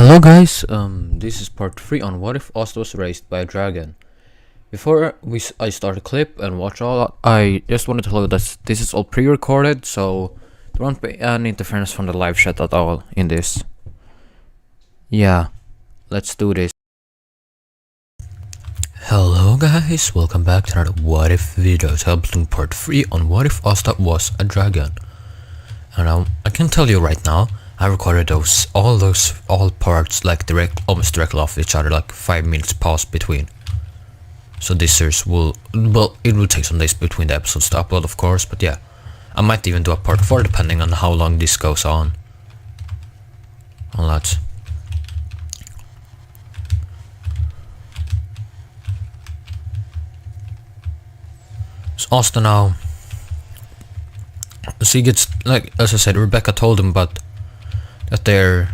Hello guys, this is part 3 on what if Asta was raised by a dragon. Before I start the clip and watch all, I just want to tell you that this is all pre-recorded, so there won't be any interference from the live chat at all in this. Yeah, let's do this. Hello guys, welcome back to another what if video. So I'm doing part 3 on what if Asta was a dragon. And I can tell you right now, I recorded all parts like almost directly off each other, like 5 minutes pause between. So this series it will take some days between the episodes to upload, of course, but yeah, I might even do a part 4 depending on how long this goes on. All that. So Asta now, she gets, like, as I said, Rebecca told him about that they're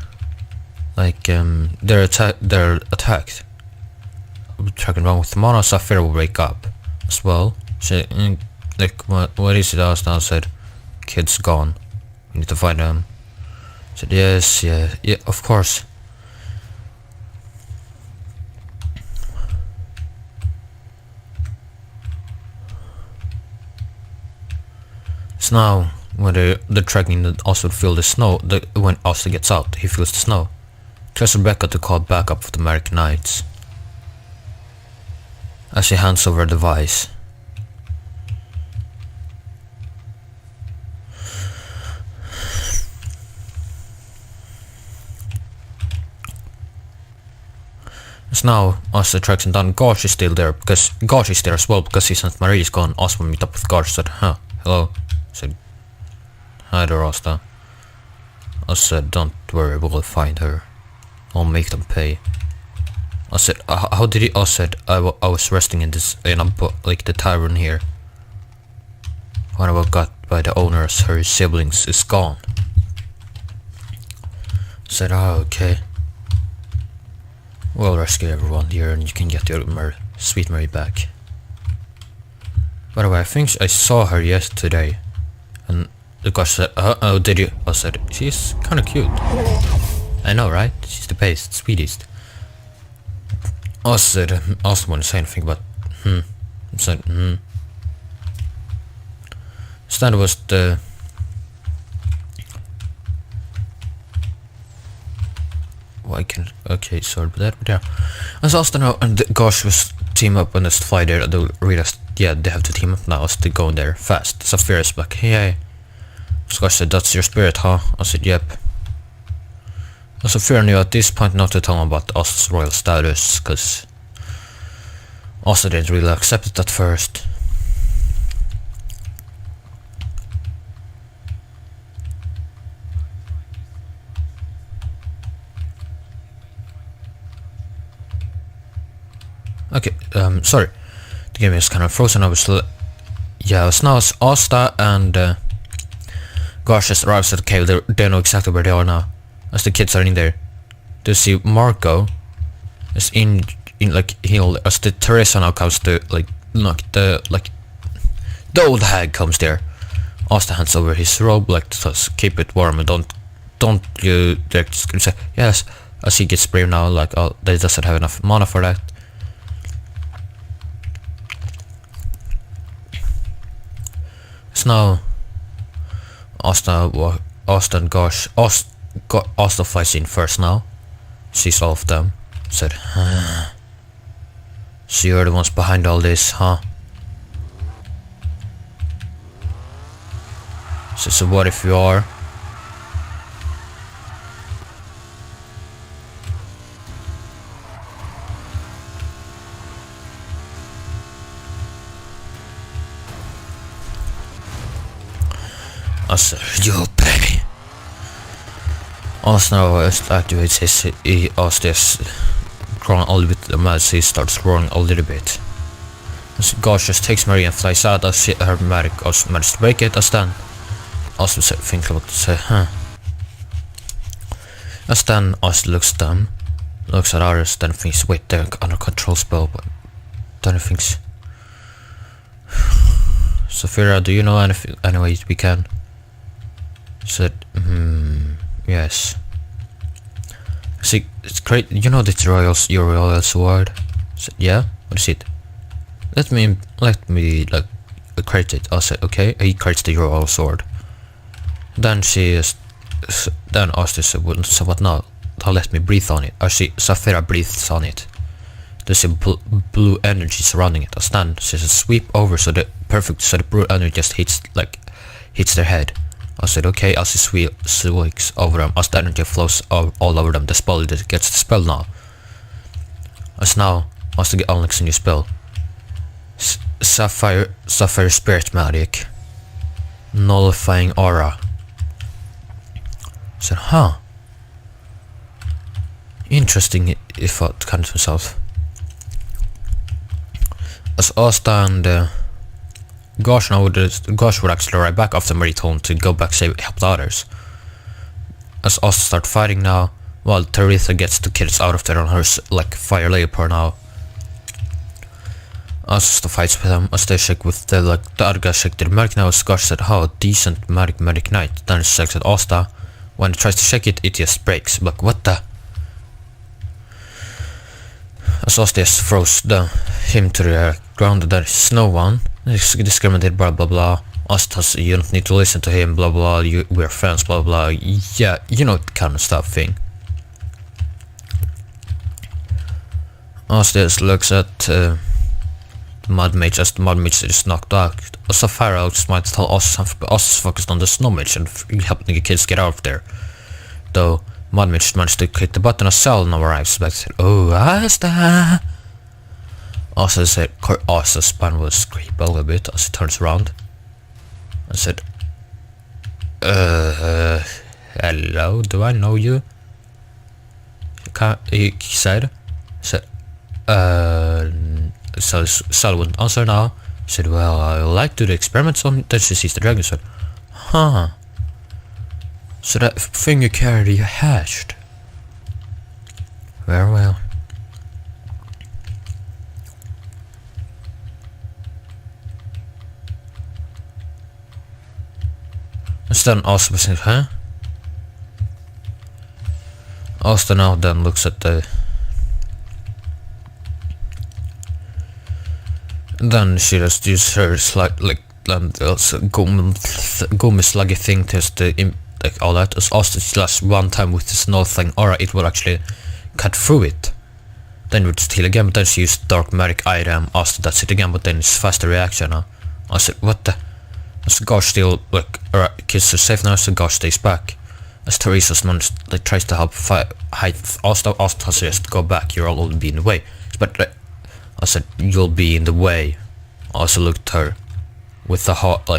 attacked. Tracking wrong with Mona. Sapphire will wake up as well. She like, what is it? Asta said, "Kid's gone. We need to find them." Said, "Yes, yeah, of course." So now, when they're tracking, they also feel the snow. When Asta gets out, he feels the snow. Tells Rebecca to call backup for the American Knights. As she hands over a device. So now, Asta tracks him down. Gosh is still there, because Gosh is there as well, because his Aunt Marie is gone. Asta will meet up with Gosh. Said, hello. Said, "Hi there, Asta." I said, "Don't worry, we'll find her. I'll make them pay." I said, "How did he?" I said, I was resting in like the tavern here. When I got by the owners, her siblings is gone." I said, "Oh, okay. We'll rescue everyone here and you can get your sweet Mary back. By the way, I think I saw her yesterday." And the guy said, "Oh, did you?" I said, "She's kinda cute." "I know, right? She's the best, sweetest." I said, I also want to say anything, but I said, So that was the okay, sorry about that, but yeah. I also know, and Gosh was team up on this fly there. They realized, yeah, they have to team up now, so they go in there fast. Sapphire is like, "Hey." So Gosh said, "That's your spirit, huh?" I said, "Yep." Sapphire knew at this point not to tell him about Asta's royal status, because Asta didn't really accept it at first. Okay, sorry. The game is kind of frozen. Yeah, so now it's Asta and Gosh just arrives at the cave. They know exactly where they are now. As the kids are in there, they see Marco is in like he'll as the Teresa now comes to the old hag comes there. Asta hands over his robe like to keep it warm and don't you just say yes. As he gets brave now, like, oh, they doesn't have enough mana for that. So now Asta and Gosh Asta flies in first now. Sees all of them. Said, "So you're the ones behind all this, huh?" So what if you are? I said, "You'll pay." Also now activates his Asta's growing a little bit mad, so he starts roaring a little bit. So Gosh just takes Marie and flies out as her magic also managed to break it. As then also thinks about to say, As then Asta looks at them, looks at others, then thinks, wait, they're under control spell, but then thinks, "Sapphira, do you know any way we can?" Said, yes. See, it's great. You know this your royal sword? I said, yeah. What is it? Let me like create it. I said, okay. He creates the royal sword. Then then Asta said, well, so what now? Now let me breathe on it. I see Saphira breathes on it. There's a blue energy surrounding it. As then she says, sweep over so the blue energy just hits their head. I said, okay. As he sweeps over them, as the energy flows all over them, the spell gets the spell now. As to get unlocks a new spell. Sapphire Spirit Magic. Nullifying Aura. I said, huh. Interesting, he thought kind of himself. As Asta and Gosh would actually ride back after Maritone to go back help the others. As Asta start fighting now, while Taritha gets the kids out of there on her fire leopard now. Asta fights with them as they shake with the other guys shake their magic now. As Gosh said, how decent magic knight. Then she shakes at Asta. When it tries to shake it, it just breaks. Like what the? As Asta just throws him to the ground, there is no one. Discriminated, blah blah blah. Asta, you don't need to listen to him, blah blah. We're friends, blah blah. Yeah, you know that kind of stuff thing. Asta just looks at the mud mage as the mud mage is knocked out. Saphira just might tell us is focused on the snow mage and helping the kids get out of there. Though mud mage managed to click the button as Sal now arrives back and said, oh Asta. Asta said, Asta's spine will scrape a little bit as he turns around and said, hello, do I know you? He said, so Sal wouldn't answer now. He said, well, I like to do experiments on. Then she sees the dragon and said, huh. So that thing you carried, you hatched. Very well. And then Asta says, huh? Asta now then looks at the... Then she just uses her gummy sluggy thing to all that. As Asta slash one time with this nullifying aura, it will actually cut through it. Then it would steal again, but then she used dark magic item. Asta that's it again, but then it's faster reaction now. I said, what the? As Gosh still kids are safe now, so Gosh stays back. As Teresa's tries to help hide Asta suggests go back, you'll all be in the way. But I said, you'll be in the way. I also looked at her with the hot,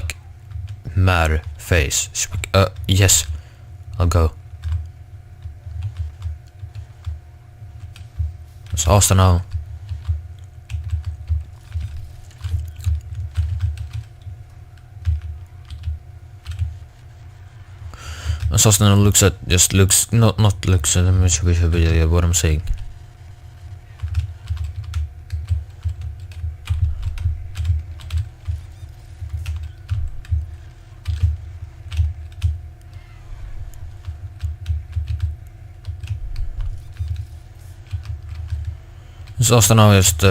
mad face. She's like, yes, I'll go. It's Asta now. And Asta now looks at, not looks at them, what I'm saying. So Asta now just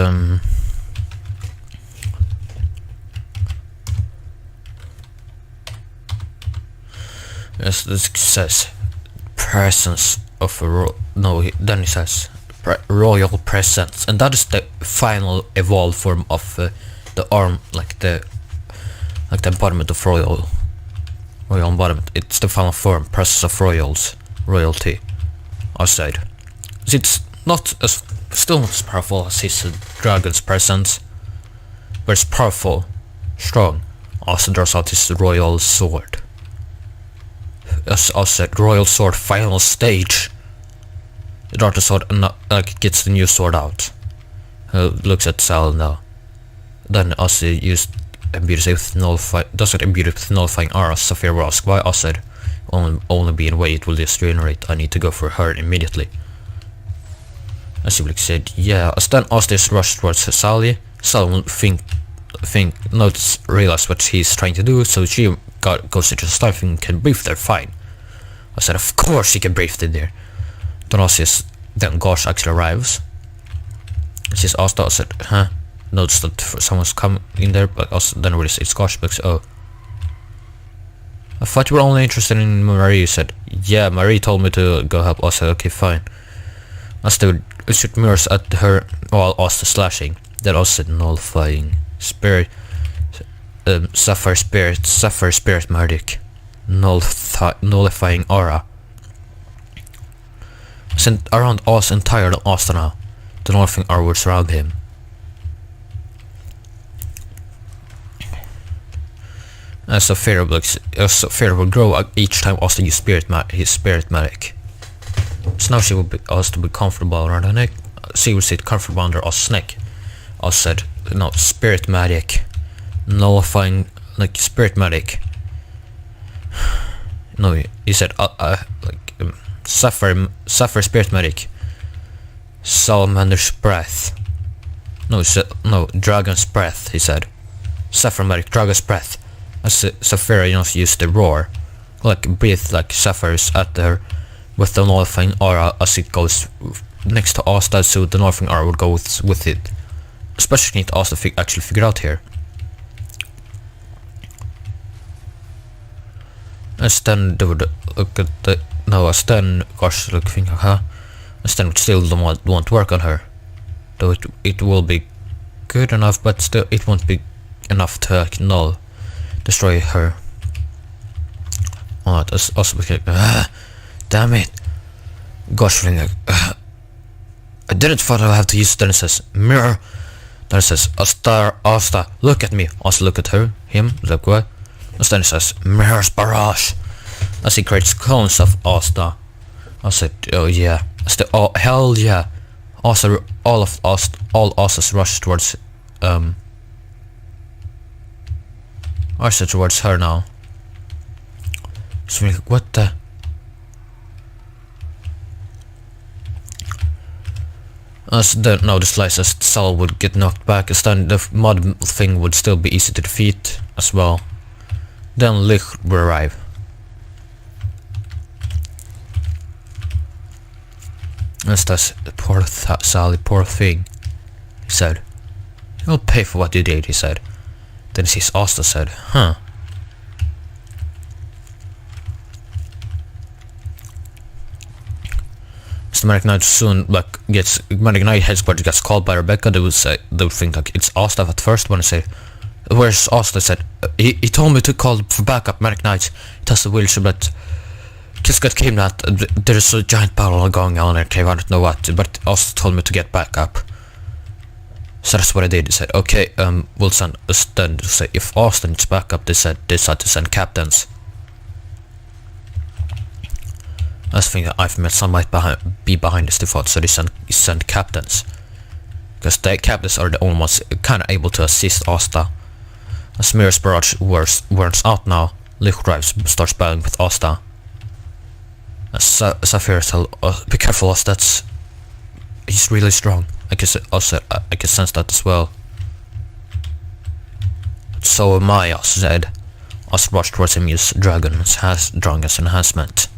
yes, this says presence of a then it says royal presence, and that is the final evolved form of the arm, the embodiment of royal embodiment. It's the final form, presence of royalty. Outside, it's not as still not as powerful as his dragon's presence, but it's powerful, strong. Also draws out his royal sword. As said, royal sword final stage. The dark sword gets the new sword out. Looks at Sal now. Then also imbued with nullifying aura. Saphira will ask why. I said, only be in a way it will just regenerate. I need to go for her immediately. As he said, yeah. As then Asta rushed towards Sally. Sal will realize what he's trying to do, so she goes into the stuff and can breathe there fine. I said, of course she can breathe in there. Then then Gosh actually arrives. Sees Asta. I said, huh? Noticed that someone's come in there, but also then really it's Gosh because oh. I thought you were only interested in Marie. Said, yeah, Marie told me to go help. I said, okay, fine. I still shoot mirrors at her while Asta slashing. Then I said, nullifying spirit, sapphire spirit magic, nullifying aura. Sent around us entire Asta now. The nullifying aura would surround him. As a fear will grow each time Asta used his spirit magic. So now she will be asked to be comfortable around her neck. She will sit comfortable under Asta's neck. I said, no, spirit magic, nullifying, like spirit magic. No, he said, sapphire spirit magic, salamander's breath. No, dragon's breath. He said, sapphire magic, dragon's breath. As Sapphire, used the roar, like breathe like sapphires at her, with the nullifying aura as it goes next to Asta, so the nullifying aura would go with it. Especially need Asta actually figure out here. As then they would look at the as then Gosh look think, huh? As then would still don't want to work on her. Though it will be good enough, but still it won't be enough to destroy her. Oh, that's also because damn it. Gosh feeling like I didn't thought I would have to use. Then it says mirror. Then it says Asta, look at me. Also look at him, like what? And then it says mirror's barrage. As he creates clones of Asta. I said, oh yeah. Oh hell yeah. Also all Astas rush towards towards her now. So like, what the? As then now the slices cell would get knocked back, as then the mod thing would still be easy to defeat as well. Then Lich will arrive. As that's poor Sally, poor thing. He said, "You'll pay for what you did," he said. Then his Asta said, huh. Mr. Manic Knight soon Manic Knight headquarters gets called by Rebecca. They would think like it's Asta at first. When I say, where's Asta? I said, he told me to call for backup. Manic Knight tells the wheelchair, but Killscott came that there's a giant battle going on in the cave. I don't know what, but Asta told me to get back up. So that's what I did. They said, okay, we'll send us then to say if Austin is back up. They decided to send captains. I think that I've met some might be behind this default, so they send captains. Because the captains are the only ones kind of able to assist Asta. As Mirror's barrage wears out now, Lich starts battling with Asta. As Sapphire tells, be careful, Asta, he's really strong. I can sense that as well. So am I, Asta said. Asta rushed towards him, use Dragon's enhancement.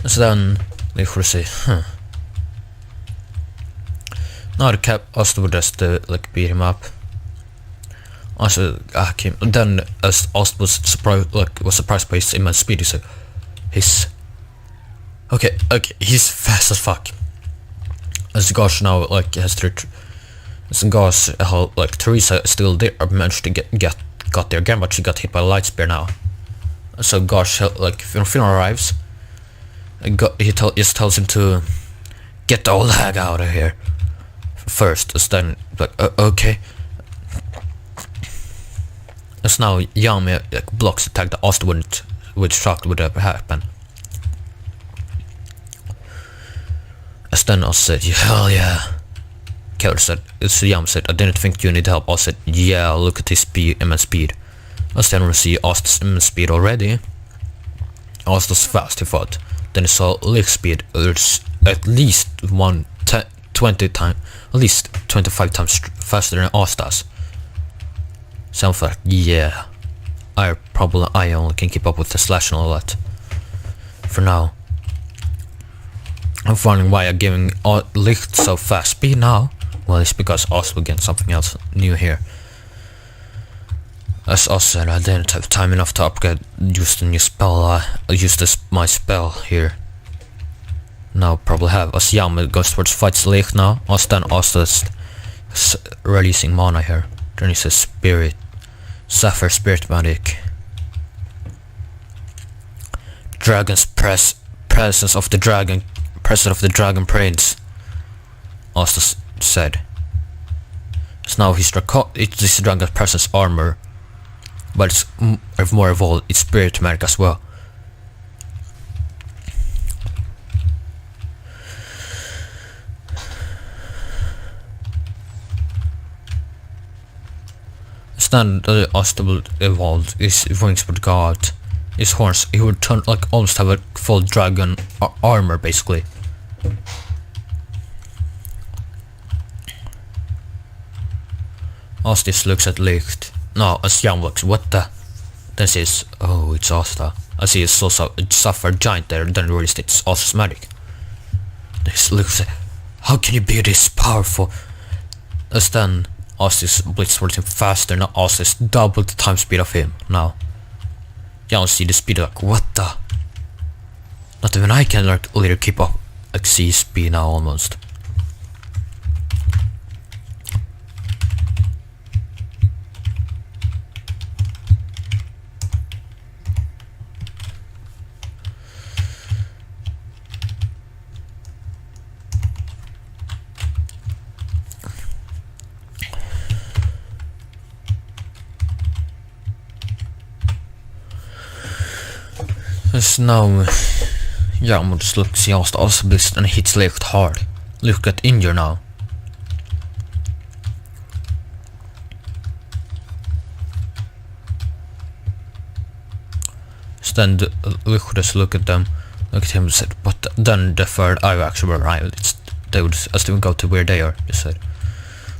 So then they would say, huh. Now the Asta would just beat him up. Also came. Then as Asta was surprised by his immense speed, he said, he's fast as fuck. As Gosh now has three. As Gosh Teresa still there managed to got there again, but she got hit by a light spear now. So Gosh when Finn arrives. He just tells him to get the old hag out of here first. As then okay. As now Yami blocks the attack that Asta would shocked would ever happen. As then Asta said, hell yeah. Keller said, Yami said, I didn't think you need help. Asta said, yeah, look at his immense speed. As then we see Asta's immense speed already. Asta's fast, he thought. Then he saw Lich's speed, at least 25 times faster than Asta's. So I thought, yeah, I only can keep up with the slash and all that. For now. I'm wondering why I'm giving Licht so fast speed now. Well, it's because Oz will get something else new here. As Oz said, I didn't have time enough to upgrade just a new spell. I used my spell here. Now probably have. As Yam goes towards fights Licht now. Oz then Oz is releasing mana here. Then he says Spirit. Sapphire Spirit Magic. Dragon's presence of the dragon. Presence of the dragon prince. Oz said. So now he's this dragon's presence armor. But it's more evolved. It's Spirit Magic as well. Stand Ostable evolved, his wings would go out, his horns, he would turn like almost have a full dragon armor basically. Ostis looks at Licht. No, as Jan looks, what the? Then says, oh, it's Asta. I see it's also a sapphire giant there, then realized it's Asta's magic. This looks, how can you be this powerful? As then Ostis blitz towards him faster, now Ostis double the time speed of him, now. Jan see the speed like, what the? Not even I can like later keep up, like see speed now almost. So now, yeah, I'm just look see Asta Osblist and hits Licht hard. Look at injure now. So then Licht just look at them, look at him and said, but then the third eye actually arrived. They would as they would go to where they are, he said.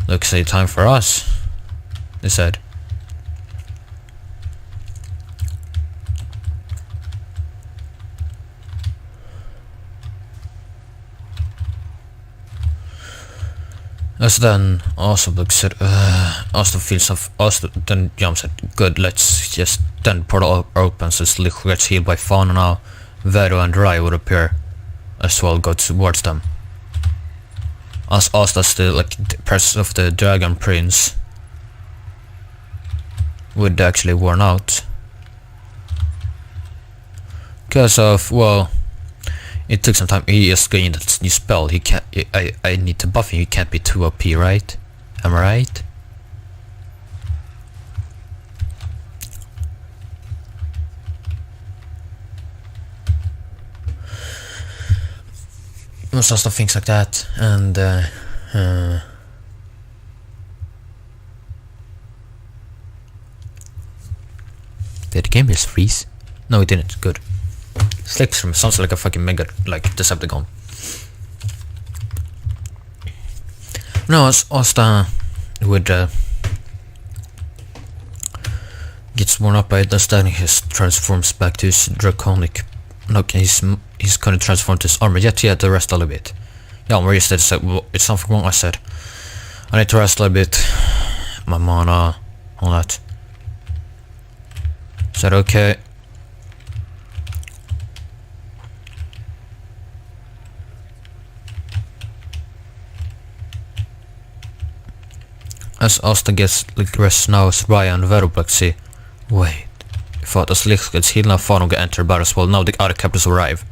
Look, say time for us, they said. As then also said, also feels of also then jumps said, good, let's just then portal opens as Licht gets healed by Fauna now. Vero and Rai would appear as well, go towards them. As Asta still like the presence of the dragon prince would actually worn out. Because of, well, it took some time. He is gained that new spell. He can't. I need to buff him. He can't be too OP, right? Am I right? Most of things like that, and did the game just freeze? No, it didn't. Good. Slicks from sounds like a fucking mega like Decepticon. No, as Asta would gets worn up by it, then he transforms back to his draconic. No, he's kind of transformed his armor. Yet he had to rest a little bit. Yeah, I'm really said it's something wrong. I said I need to rest a little bit. My mana, all that. Said okay. As Asta gets like rest now, Raya and Veroblack see. Wait. I thought as Licht gets healed now, Fauna get enter battle as well. Now the other captives arrive.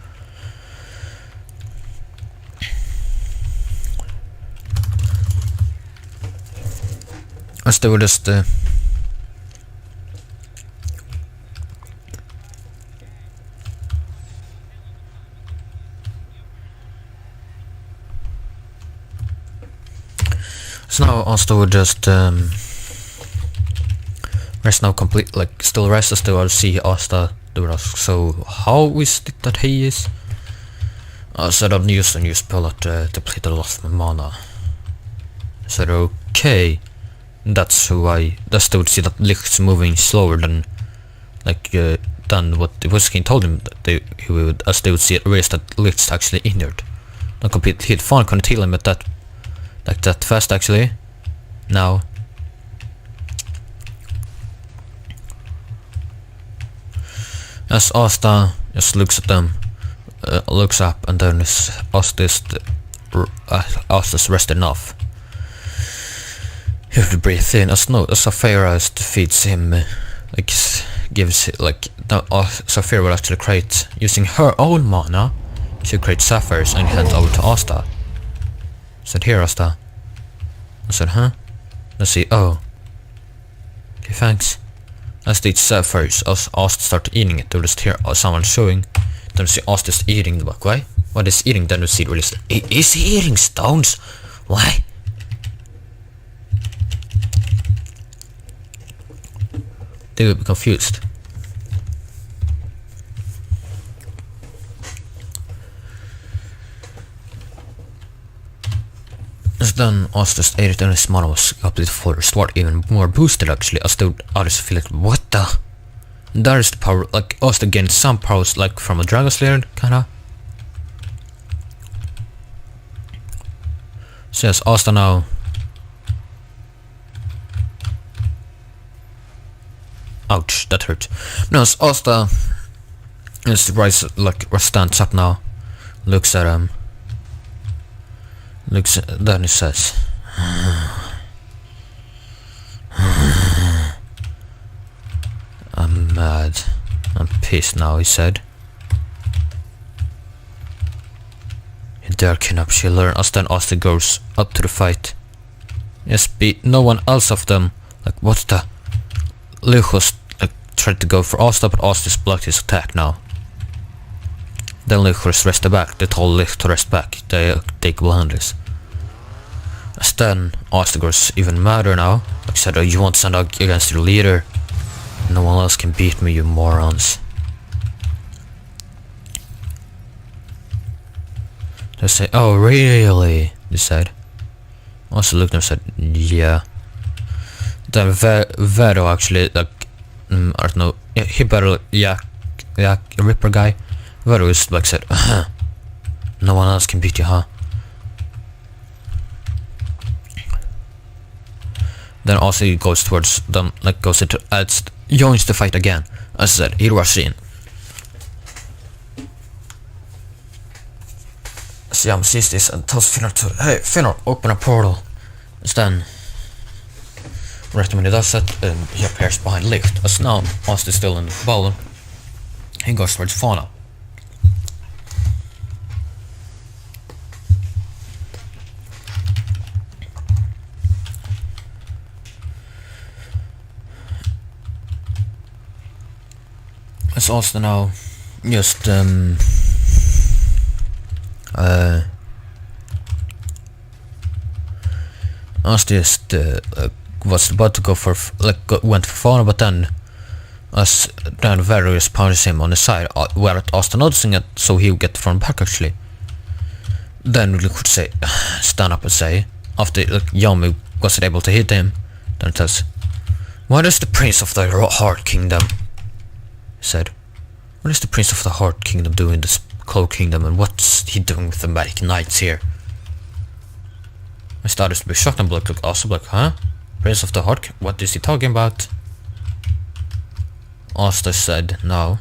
As they were just so now Asta would just rest now complete, like still rest as they will see Asta do it. So how is it that he is? I said I've used a new spell at deplete a lot of my mana. I said okay. That's why I still would see that Licht's moving slower than done what the West King told him that they would see raised that Licht's actually injured. De komplet helt fan kunde till him med that fast actually. Now. As Asta just looks at them, looks up, and then Asta's rested enough. He would breathe in as Saphira feeds him, Saphira will actually create, using her own mana, to create sapphires and hand over to Asta. I said, here Asta. I said, huh? Let's see, oh. Okay, thanks. As they eat sapphires, as Asta started eating it, they just hear someone showing. Then you see Asta just eating the book, why? What is eating? Then you see really, is he eating stones? Why? They would be confused. As then Asta just ate it and his mana was completely full, restored, even more boosted actually, as the others feel like, what the? There is the power, like Asta gained some powers like from a Dragon Slayer, kinda. So yes, Asta now. Ouch, that hurt. No, as Asta stands up now, looks at him. Then he says, I'm mad. I'm pissed now, he said. You dare kidnap Schiller. As then Asta goes up to the fight. Yes, no one else of them. Like, what's the... Luchos tried to go for Asta, but Asta blocked his attack now. Then Luchos rested back. They told Lich to rest back. They take blunders. As then Asta goes even madder now. Like I said, oh, you won't stand up against your leader. No one else can beat me, you morons. They say, oh really? They said. Asta looked and said, yeah. Then Vero actually, like, I don't know, he better, yeah, Ripper guy. Vero is like said, no one else can beat you, huh? Then also he goes towards them, like goes into, joins the fight again. As I said, he rushes in. Siam sees this and tells Finnar to, hey Finnar, open a portal. Then right when he does that, he appears behind Licht. As now Asta is still in the ball, he goes towards Fauna. As Asta now just Asta just was about to go for went for Fauna, but then Varus punches him on the side, where Asta noticing it, so he'll get from back actually. Then we could say, stand up and say, after Yami wasn't able to hit him, then it says, what is the Prince of the Heart Kingdom? He said, what is the Prince of the Heart Kingdom doing in this Cloak Kingdom, and what's he doing with the Magic Knights here? I started to be shocked and look also like, huh? Prince of the Heart, what is he talking about? Asta said, no.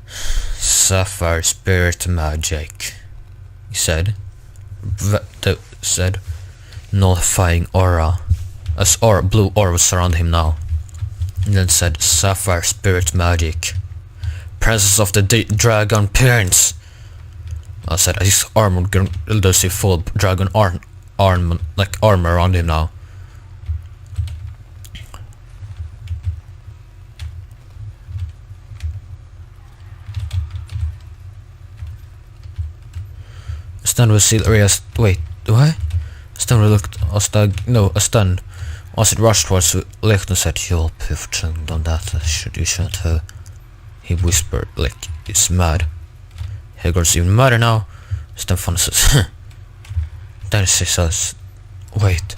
Sapphire Spirit Magic, he said. Said, nullifying aura. As blue aura was surrounding him now. And then said, Sapphire Spirit Magic. Princess of the Dragon Prince. I said, his armor does see full dragon armor around him now. Stan was still wait, what? Stan looked a stun. As it rushed towards Licht and said, you'll have done that, you shouldn't have. He whispered, like, it's mad. He goes even madder now. Stefan says, then he says, wait.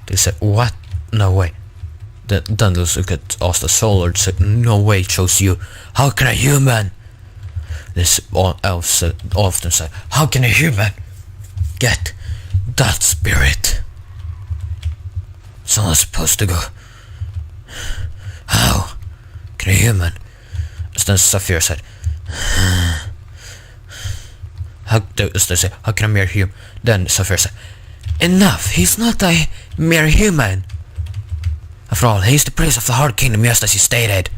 They said, what? No way. Then they look at Asta's soul and said, no way, chose you. How can a human? This elf said, often said, how can a human get that spirit? Someone's supposed to go. How can a human? Then Saphir said, how can a mere human? Then Saphir said, enough, he's not a mere human. After all, he's the prince of the Hard Kingdom, just as he stated.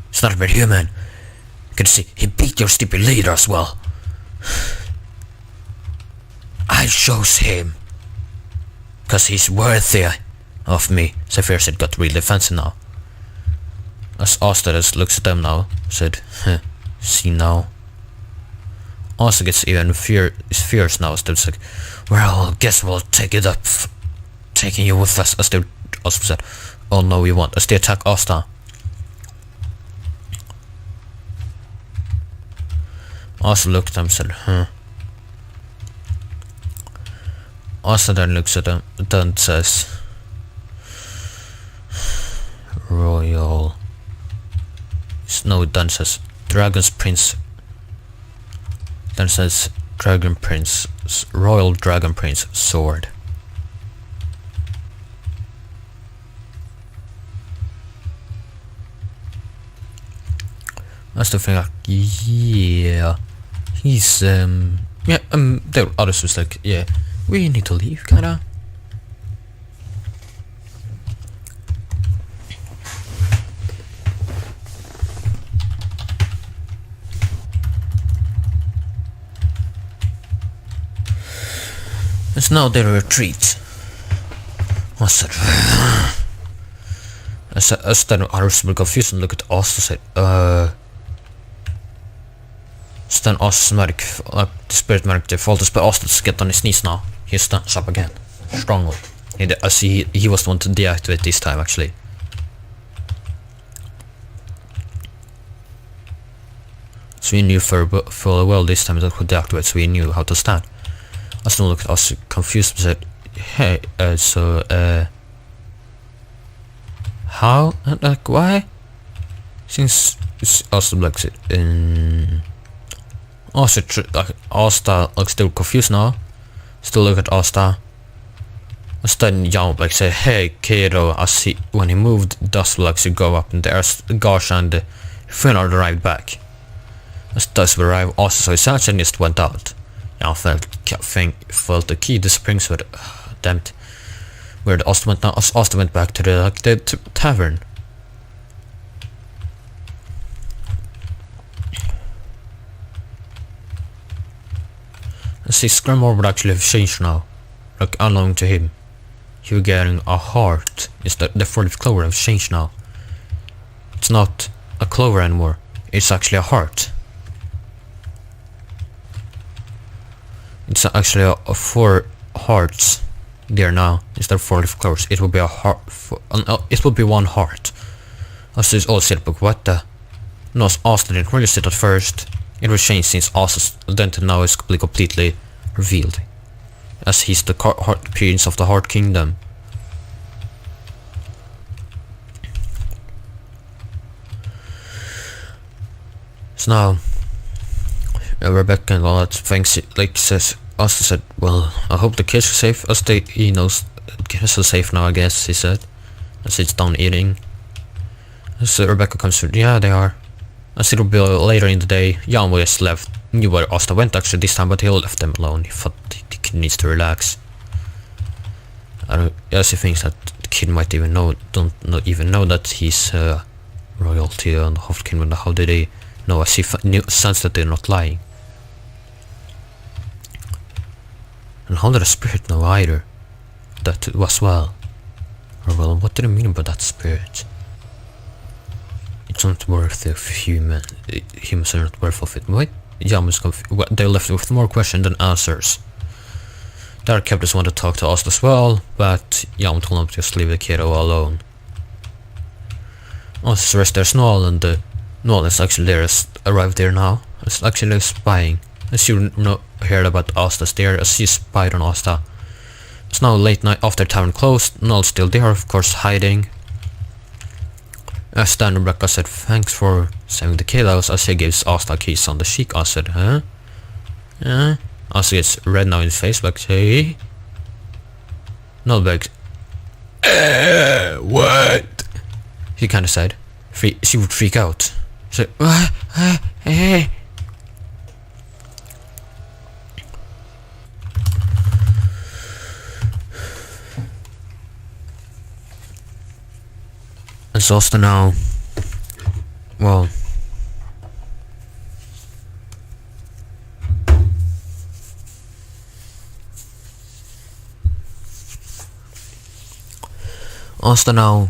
He's not a mere human. You can see, he beat your stupid leader as well. I chose him. Because he's worthy of me. Saphir said, got really defensive now. As Asta just looks at them now, said, see now. Asta gets even fierce now, so it's like, well, guess we'll take it up. Taking you with us, as they also said, oh no, we won't, as they attack Asta. Asta looked at them and said, Asta then looks at them, then says, Royal. No, then says, Dragon's Prince. Then says, Dragon Prince, Royal Dragon Prince sword. That's the thing, like, yeah, he's, yeah, there others was like, yeah, we need to leave, kinda. It's now their retreat. What's that? As then others were confused and look at us and said, then Asta medic, the spirit medic defaulted, but Asta to get on his knees now. He stands up again, strongly. As he was the one to deactivate this time, actually. So we knew for well this time that could deactivate, so we knew how to stand. Asta looked at us confused and said, hey, how? Like, why? Since Asta looks at Asta looks still confused now. Still look at Asta. Then Jan like say, hey kiddo, I see when he moved dust will actually go up and there's Gosh and Finard arrived back. As dust will arrive, Asta so his action just went out. Jan felt the key, the springs were damn it. Where the Asta went now, as Asta went back to the tavern. See, Scramor would actually have changed now, like unknown to him. He was getting a heart. Is that the 4-leaf clover have changed now? It's not a clover anymore. It's actually a heart. It's actually a 4 hearts there now instead of 4-leaf clovers. It will be a heart. It will be 1 heart. Also, it's all said, but what the? No, Asta didn't really sit at first. It was changed since Asta's identity now is completely revealed, as he's the prince of the Hard Kingdom. So now, Rebecca and all that things, like says, Asta said, well, I hope the kids are safe, as he knows kids are safe now, I guess, he said, as he's done eating. So Rebecca comes to, yeah, they are. As it'll be later in the day, Jan just left, knew where Asta went actually this time, but he left them alone. He thought the kid needs to relax. As he thinks that the kid might even know, not even know that he's royalty on the Half Kingdom. How did they know? As he sense that they're not lying. And how did the spirit know either? That it was well. Or well, what did I mean by that spirit? It's not worth of humans are not worth of it. Wait, Jan was confused. They left with more questions than answers. Dark Captors wanted to talk to us as well, but Jan told them to just leave the kiddo alone. Also, there's Noel, and Noel is actually there, arrived there now. It's actually spying. As you heard about Asta's there, as she spied on Asta. It's now late night after tavern closed. Null's still there, of course, hiding. As standing back, I said, thanks for saving the kilos. As he gives Asta a kiss on the cheek, I said, huh? Yeah? As he gets red now in his face, like, hey? Null begs, what? He kinda said. She would freak out. She said, hey. It's also now, well, also now,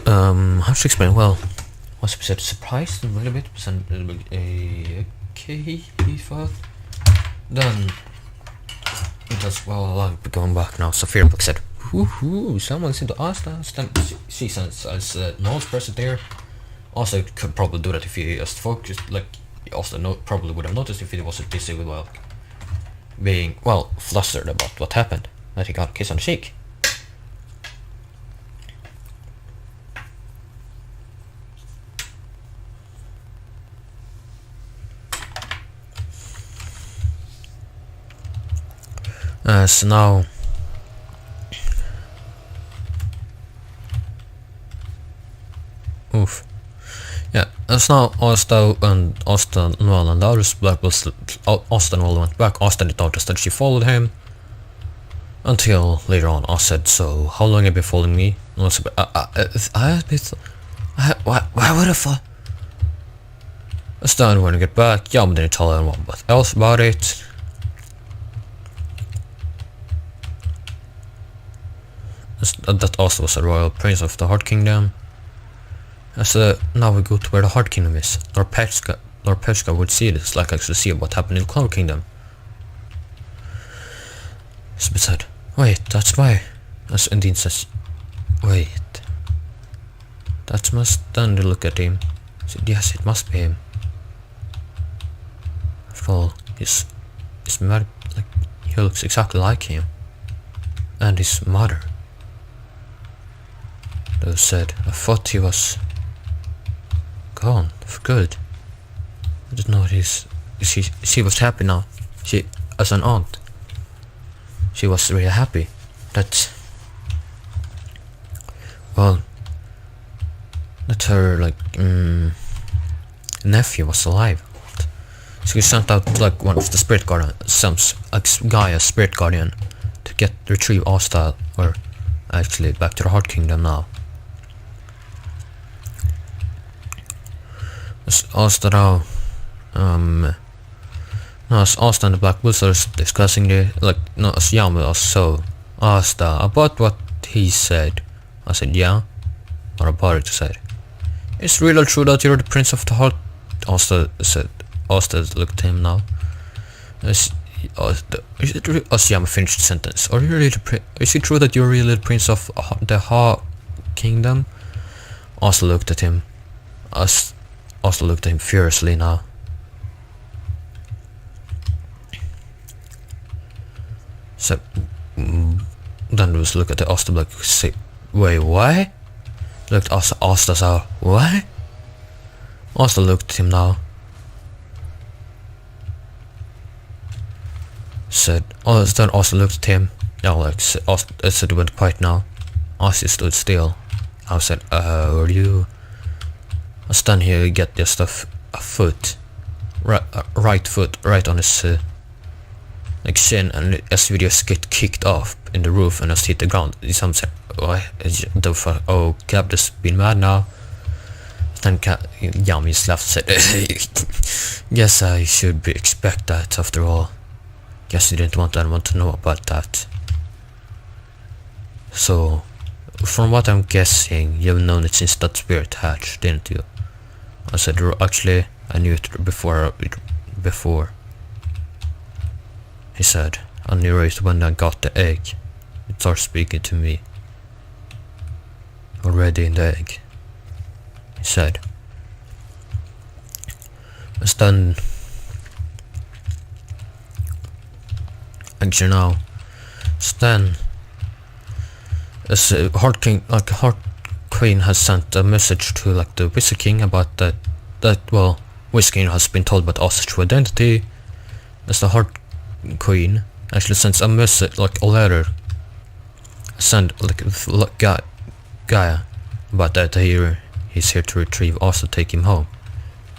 how to explain? Well, was a bit surprised a little bit, okay, he thought. Then it was, well, I'll be going back now. So Fearbook said, whoo, someone's into Asta. She says, as Null's present there. Also, could probably do that if he just focused, like, also probably would have noticed if he wasn't busy with, well, being, well, flustered about what happened. That he got a kiss on the cheek. So now, yeah, so now Asta and Noel and the others Black was Asta Noel went back. Asta did notice that she followed him until later on. I said, so how long have you been following me? Noel said, why would I fall? Asta when I get back, yeah, but didn't tell anyone else about it. That also was a royal prince of the Heart Kingdom. So now we go to where the Heart Kingdom is. Lord Petchka would see this, like actually see what happened in the Cloud Kingdom. Smith said, wait, that's why. As Undine says, wait. That must then look at him. Said, yes, it must be him. After all, his mother, like, he looks exactly like him. And his mother. Those said, I thought he was gone for good. I didn't know she was happy now. She, as an aunt, she was really happy that, well, that her, like, nephew was alive. She sent out, like, one of the spirit guardian, some guy, a spirit guardian, to retrieve Asta, or actually back to the Heart Kingdom now. As Asta now, as Asta and the Black Bulls are discussing the, like, no, as Yama so Asta about what he said. I said, yeah, or about it, said. It's really true that you're the Prince of the Heart? Asta said. Asta looked at him now. Is it Yama finished the sentence. Are you really is it true that you're really the Prince of the Heart Kingdom? Asta looked at him. Asta looked at him furiously now. So then was look at the Asta like, say, wait, what? Looked at Asta saw, what? Asta looked at him now. Said, then Asta looked at him. Now, like, Asta said, went quiet now. Asta stood still. I said, are you? I stand here, get just a foot, right foot, right on his like shin, and as video get kicked off in the roof and just hit the ground. Some said, oh, Cap just been mad now. Then Yami just laughed and said, guess I should expect that after all. Guess you didn't want anyone to know about that. So, from what I'm guessing, you've known it since that spirit hatched, didn't you? I said, actually, I knew it before. He said, I knew it when I got the egg. It started speaking to me. Already in the egg. He said. As then, Actually now. So then, as a Heart King, like Heart Queen has sent a message to like the Wizard King about that well, Wizard King has been told about Asta's true identity. As the Heart Queen actually sends a message, like a letter, send like Gaia about that he's here to retrieve Asta, take him home.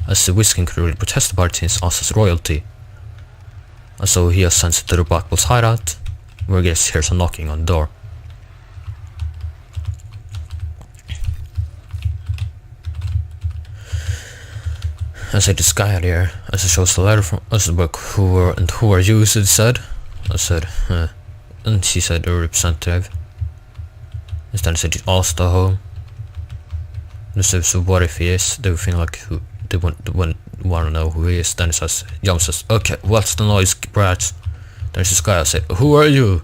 As the Wizard King could really protest about it since Asta's royalty. And so he has sent it to the Black Bull's hideout, where he hears a knocking on the door. I said, this guy here, as it shows the letter from us, the book, who are you, it said. I said, and she said, the representative. Instead I said, he's Asta home. And I said, so what if he is? They would feel like they want to know who he is. Then it says, Jan says, okay, what's the noise, brats? There's this guy. I said, who are you?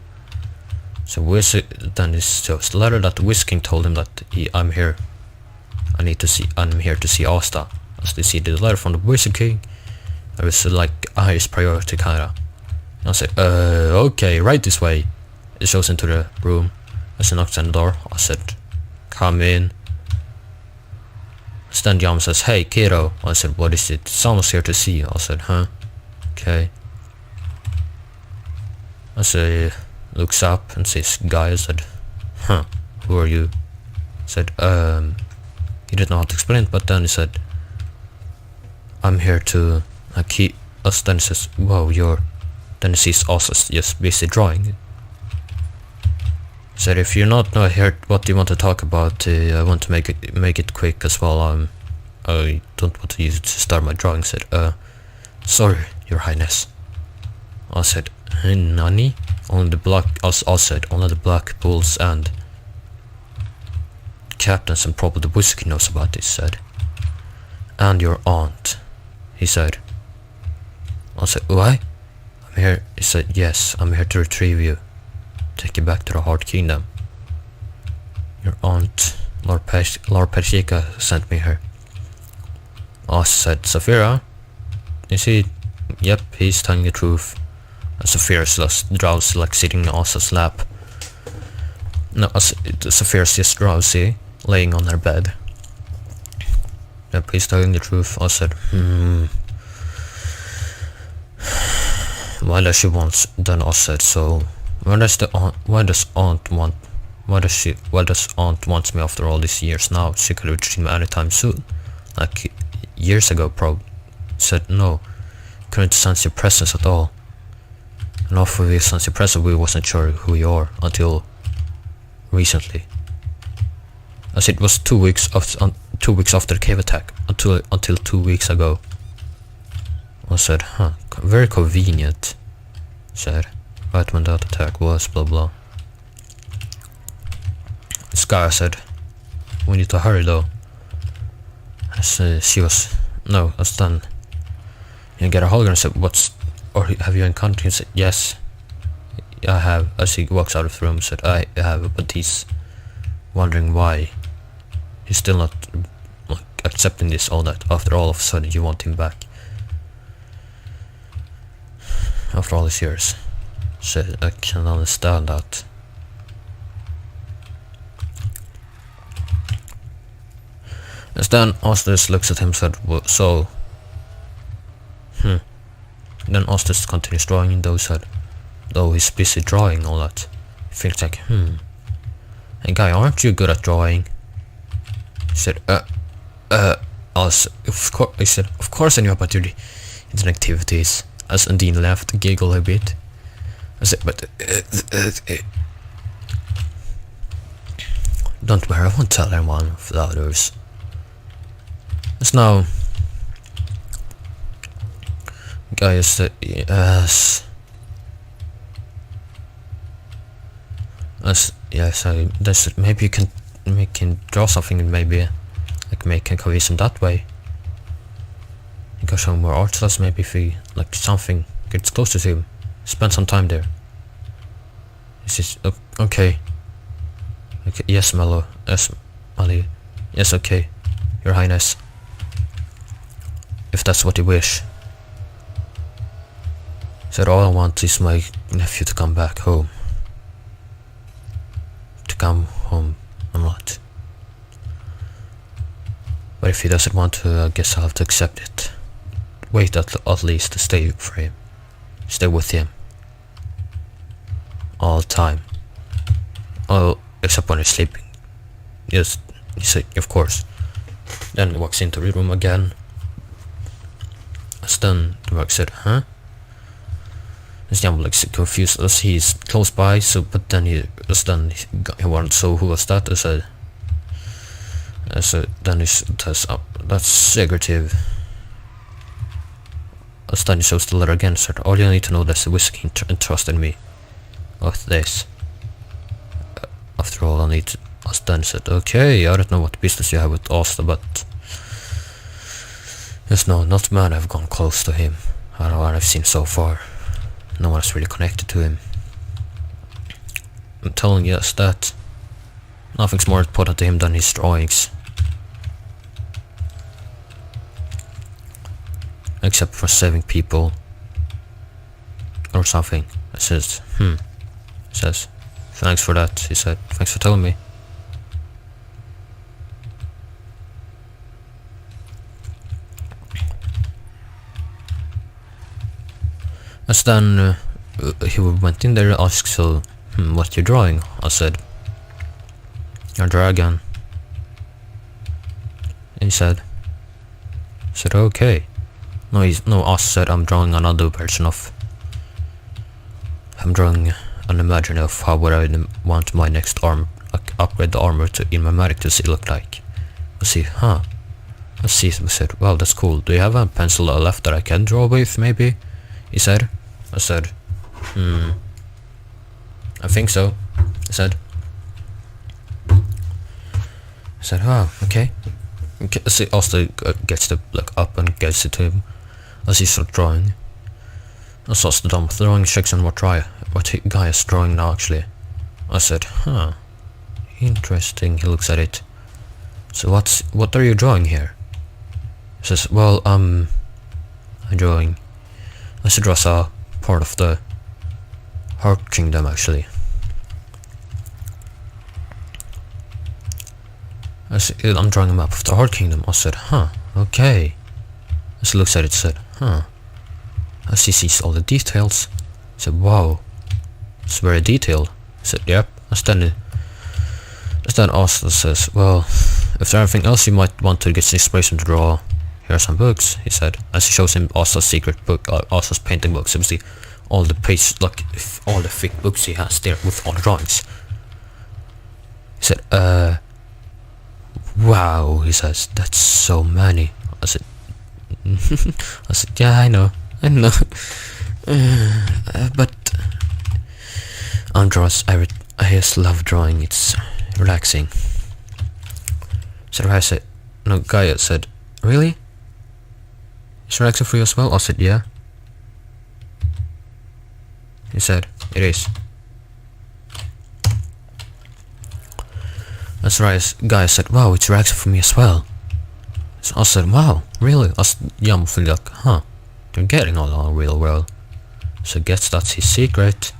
So then it shows the letter that the Wizard King told him that I'm here to see Asta. As they see the letter from the Wizard King, it was like a highest priority kinda. And I said, okay, right this way. It shows into the room. As he knocks on the door, I said, come in. So then Jan says, hey kiddo. I said, what is it? Someone's here to see you. I said, huh? Okay. I said, looks up and sees guy. I said, huh, who are you? I said, he didn't know how to explain it, but then he said, I'm here to like keep us. Then he says, whoa, then he sees us just busy drawing. He said, if you're not here, what do you want to talk about? I want to make it quick as well. I don't want you to start my drawing. He said, sorry, Your Highness. I said, Nani? Only the Black Bulls and captains and probably the Wizard King knows about this, said. And your aunt, he said. I said, why? I'm here. He said, yes, I'm here to retrieve you. Take you back to the Heart Kingdom. Your aunt, Lord Pershika, sent me here. I said, Saphira? Is he? Yep, he's telling the truth. And Saphira's just drowsy, like sitting on Asa's lap. No, Saphira's just drowsy, laying on her bed. Yep, he's telling the truth. I said, why does she want? Then I said, so why does aunt wants me after all these years now? She could have treated me anytime soon, like years ago. Said no, couldn't sense your presence at all. And after we sensed your presence, we wasn't sure who you are until recently. As it was 2 weeks after the cave attack, until 2 weeks ago. I said, huh, very convenient. Said, right when that attack was, blah blah. This guy said, we need to hurry though. As she was, no, that's done. You get a hologram and said, have you encountered him? Said, yes, I have. As he walks out of the room, said, I have, but he's wondering why. He's still not like accepting this, all that. After all of a sudden you want him back. After all these years. Said, I can understand that. As then Ostis looks at him and said, well, so then Ostis continues drawing, though he's busy drawing all that. He thinks like, hey guy, aren't you good at drawing? He said, he said, of course I knew about your internet activities. As Undine laughed, giggled a bit. I said, but don't worry, I won't tell anyone of the others. As now, guys, yes, maybe you can draw something and maybe like make a cohesion that way. You go some more art class, maybe if he like something gets closer to him, spend some time there. He says, okay, yes, Mello, yes, Mali, yes, okay, Your Highness, if that's what you wish. Said all I want is my nephew to come back home. To come home or not. But if he doesn't want to, I guess I'll have to accept it. Wait at least to stay for him. Stay with him. All the time. Oh, except when he's sleeping. Yes, he said, of course. Then he walks into the room again. As then the work said, huh? He's like confused as he's close by, so but then he wanted, so who was that? I said, so then he says, oh, that's secretive. As then he shows the letter again, said, all you need to know is the whiskey entrusted me with this. After all, I need to. As then said, okay, I don't know what business you have with Asta, but yes, no, not man I've gone close to him. I don't know what I've seen so far. No one is really connected to him. I'm telling you that nothing's more important to him than his drawings. Except for saving people. Or something. I says, He says, thanks for that, he said. Thanks for telling me. As then he went in there and asked, so, what you drawing? I said, a dragon. And he said, okay. No, Us said, I'm drawing another version of. I'm drawing an imaginary of how would I want my next arm, like upgrade the armor to in my medic to see look like. I see, I see. I said, well, that's cool. Do you have a pencil left that I can draw with, maybe? He said. I said, I think so. I said, oh, okay. See, also gets to look up and gets it to him as he starts drawing. I saw the done with drawing, checks on what guy is drawing now actually. I said, interesting. He looks at it. So what are you drawing here? He says, well, I'm drawing. I should draw a part of the Heart Kingdom actually. I'm drawing a map of the Heart Kingdom. I said, okay. As he looks at it, said, as he sees all the details, I said, wow, it's very detailed. I said, yep. As then Asta says, well, if there's anything else you might want to get some inspiration to draw, here are some books, he said, as he shows him Asta's secret book, Asta's painting books. Obviously, all the pages, like all the thick books he has there with all the drawings. He said, wow, he says, that's so many. I said, yeah, I know, but I'm draws. I just love drawing. It's relaxing. So I said, no, Gaia said, really? It's relaxing for you as well? I said, yeah. He said, it is. That's right, Gaia said, wow, it's relaxing for me as well. So I said, wow, really? I said, yeah, I'm feeling like, you're getting along real well. So I guess that's his secret.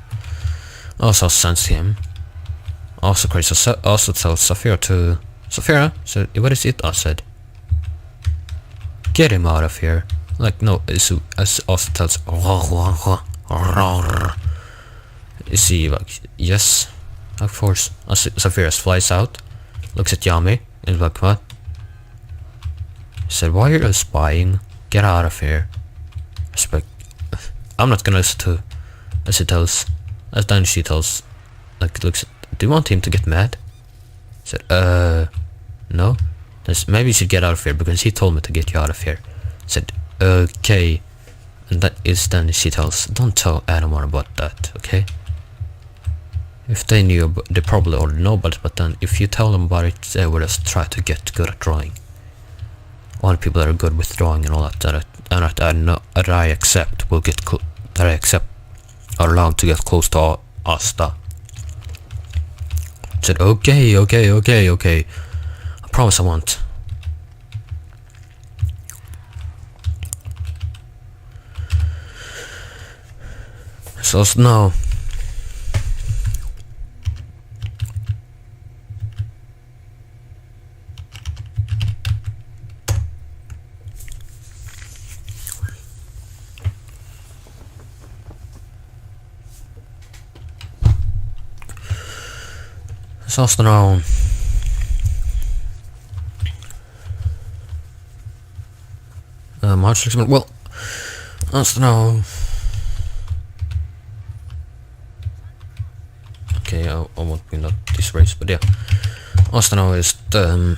Also sends him. Also tells Saphira to... Saphira? So what is it? I said, get him out of here. Like, no, as also tells... You see, like, yes, of course. Saphira flies out, looks at Yami, and is like, what? He said, why are you spying? Get out of here. I said, I'm not gonna listen to... As he tells... As then she tells... Like, looks at... Do you want him to get mad? I said, no. Maybe you should get out of here because he told me to get you out of here. I said, okay. And that is then she tells, don't tell anyone about that, okay? If they knew, they probably already know about it, but then if you tell them about it, they will just try to get good at drawing. All people that are good with drawing and all that, that I accept will get that I accept are allowed to get close to Asta. I said, okay. I promise I won't. So now now March 6th, well, that's now. Okay, I won't win this race, but yeah. Asta now is the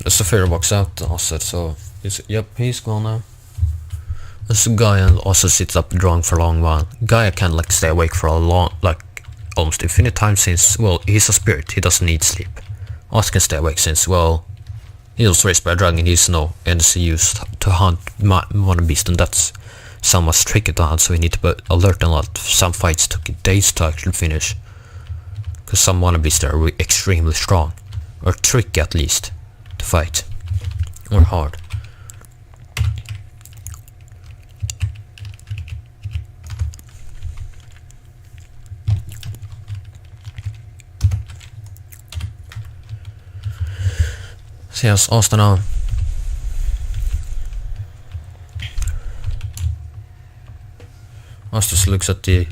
Sapphire box out, also, so yep, he's gone now. This guy also sits up drawing for a long while. Gaia can like stay awake for a long, like almost infinite time, since, well, he's a spirit, he doesn't need sleep. Asta can stay awake since, well, he was raised by a dragon, he's no energy used to hunt one beast, and that's somewhat tricky to hunt, so we need to be alert a lot. Some fights took days to actually finish, because some wannabes are extremely strong, or tricky at least, to fight, or hard. So yes, Asta now. Asta just looks at the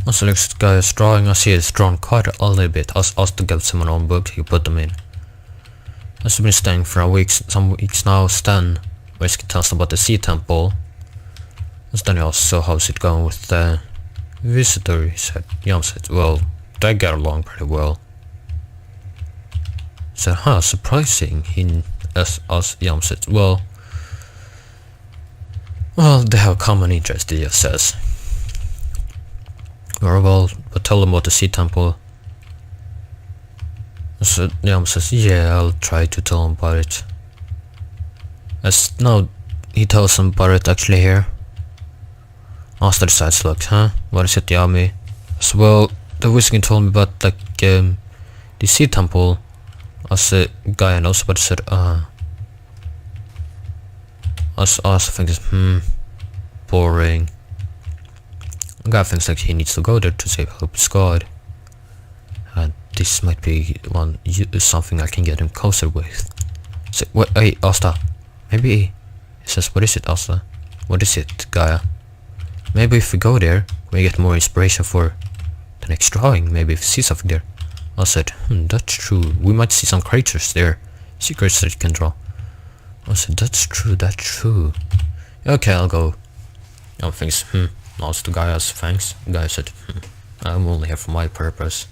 also looks at the guy's drawing. I see it's drawn quite a little bit. Asta gives him an own book, he put them in. I've been staying for some weeks now. Stan basically tells about the sea temple. And then he also, how's it going with the visitor? He said, Yam said, well, they get along pretty well. He said, huh, surprising. Yam said, well, they have a common interest, he just says. Very well, but tell them about the sea temple. So Yam says, yeah, I'll try to tell him about it. As now he tells him about it actually here. Asta decides, look, huh? What is it, Yami? So, well, the wizard told me about like the sea temple. As a guy knows about it, said, Asta thinks, boring. The guy thinks like he needs to go there to save Hope's God. And this might be something I can get him closer with. So, what? Hey, Asta. Maybe he says, what is it, Asta? What is it, Gaia? Maybe if we go there, we get more inspiration for the next drawing. Maybe if we see something there. I said, that's true. We might see some creatures there. Secrets that you can draw. I said, that's true. Okay, I'll go. Thanks. Also to Gaia's thanks. Gaia said, I'm only here for my purpose.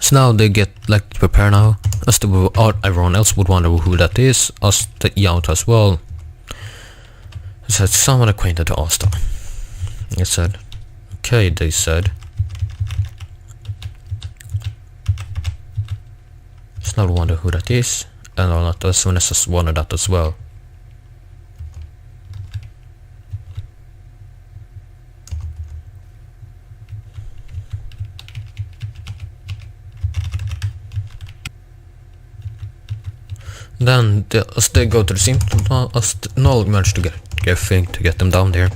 So now they get like prepare now. As everyone else would wonder who that is. Us the Yaut as well. It said someone acquainted to Asta. It said, okay, they said. So now wonder who that is, and all that. As soon as I wonder that as well. Then as they go to the scene, Null managed to get a thing to get them down there.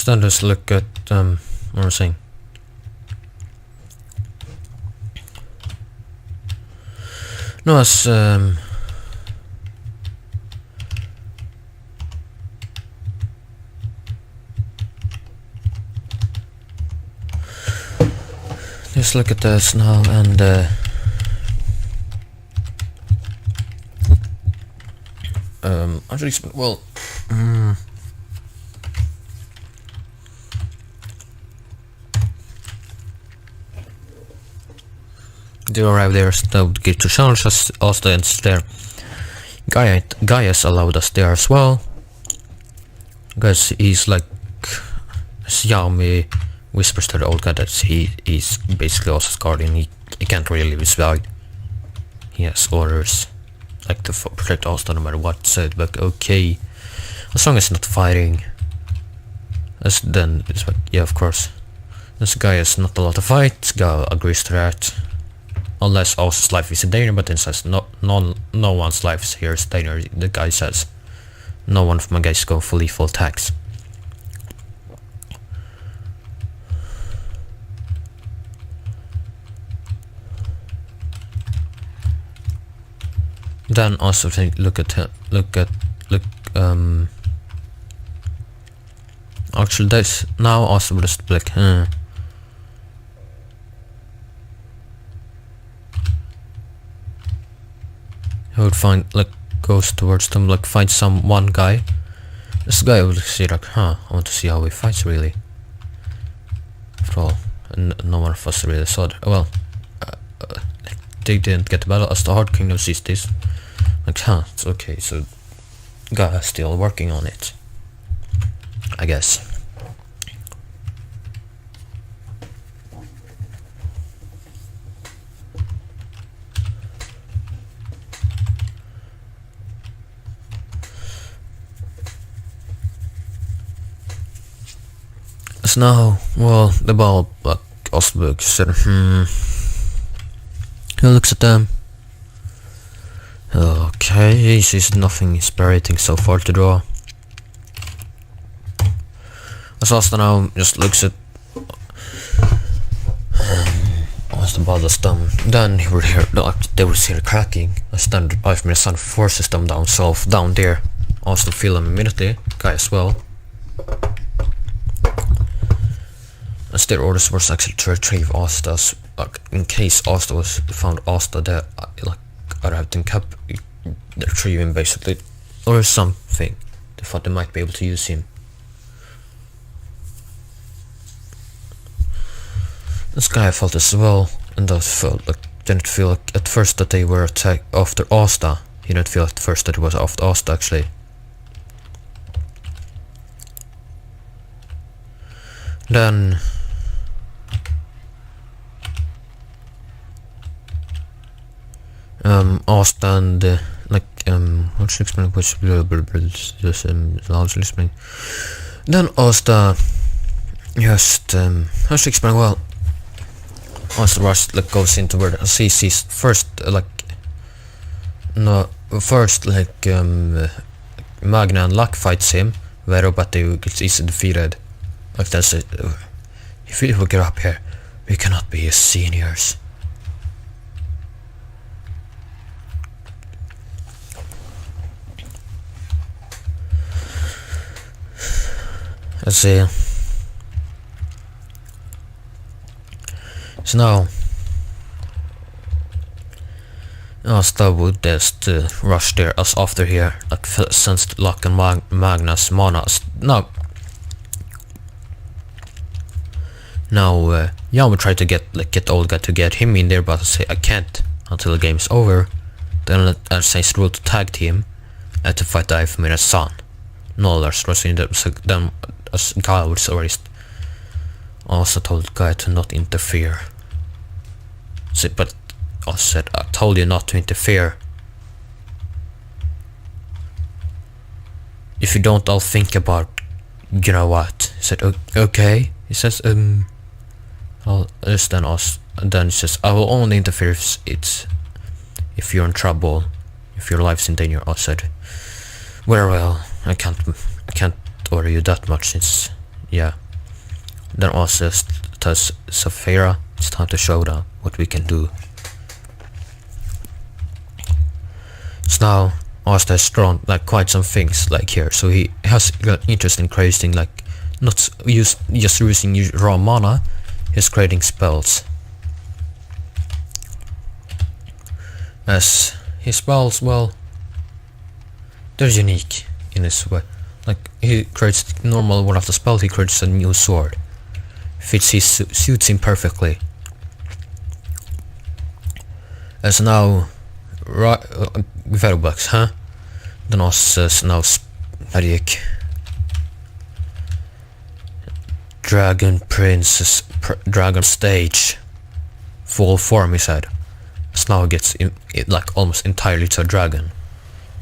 then let's look at what I'm saying. No, it's let's look at this now and actually, well, they arrive there, so to get to challenge us, Asta and there. Gaius allowed us there as well, because he's like, Xiaomi whispers to the old guy that he's basically Asta's guardian. He can't really leave his side. He has orders like to protect Asta no matter what. So like, okay, as long as it's not fighting, then it's like, yeah, of course. This guy has not a lot to fight. Guy agrees to that. Unless Asta's life is in danger, but then says no one's life here is in danger. The guy says no one of my guys go for lethal attacks. Then also look actually this now also just like I would find like goes towards them, like find one guy. This guy would see like, I want to see how he fights really. After all, no one of us really saw that. Well, they didn't get the battle as the Hard Kingdom sees this. Like, it's okay, so guy is still working on it, I guess. So now, well, the ball, like Osberg said, he looks at them. Okay, he sees nothing inspiring so far to draw. As Asta now just looks at what's the ball that's done. Then he would hear, like, they would see the cracking. A standard pipe from the sun forces them down, so down there. Asta feel them immediately, guy as well. As their orders was actually to retrieve Asta's, like, in case Asta was found Asta there, like, arrived in Cap, retrieve him basically, or something. They thought they might be able to use him. This guy felt as well, and didn't feel like at first that they were attacked after Asta. He didn't feel at first that it was after Asta actually. Then Asta and what should explain which largely explain. Then Asta just how should explain, well, Asta rush like goes into where he sees first Magna and Luck fights him, where but they gets easily defeated. Like that's it. If we get up here, we cannot be his seniors. Let's see. So now Asta would just rush there as after here, like sensed Luck and Magnus mana. Now Jan would try to get old guy to get him in there, but I say I can't until the game's over. Then I say it's rule to tag team and to fight the Ifmina's son. No, there's rushing them. So then as Guy was already also told Guy to not interfere. So, but I said I told you not to interfere. If you don't, I'll think about, you know what. He said okay. He says I'll understand us, and then he says I will only interfere if you're in trouble, if your life's in danger. I said, well, I can't order you that much since yeah. Then Asta tells Saphira it's time to show them what we can do. So now Asta has drawn like quite some things like here, so he has got interest in creating like not just using raw mana, he's creating spells. As his spells, well, they're unique in this way. Like he creates normal one of the spells, he creates a new sword. Suits him perfectly. As now, Verobux, huh? Then also says now Magic Dragon Princess Dragon Stage full form, he said. So now he gets like almost entirely to a dragon.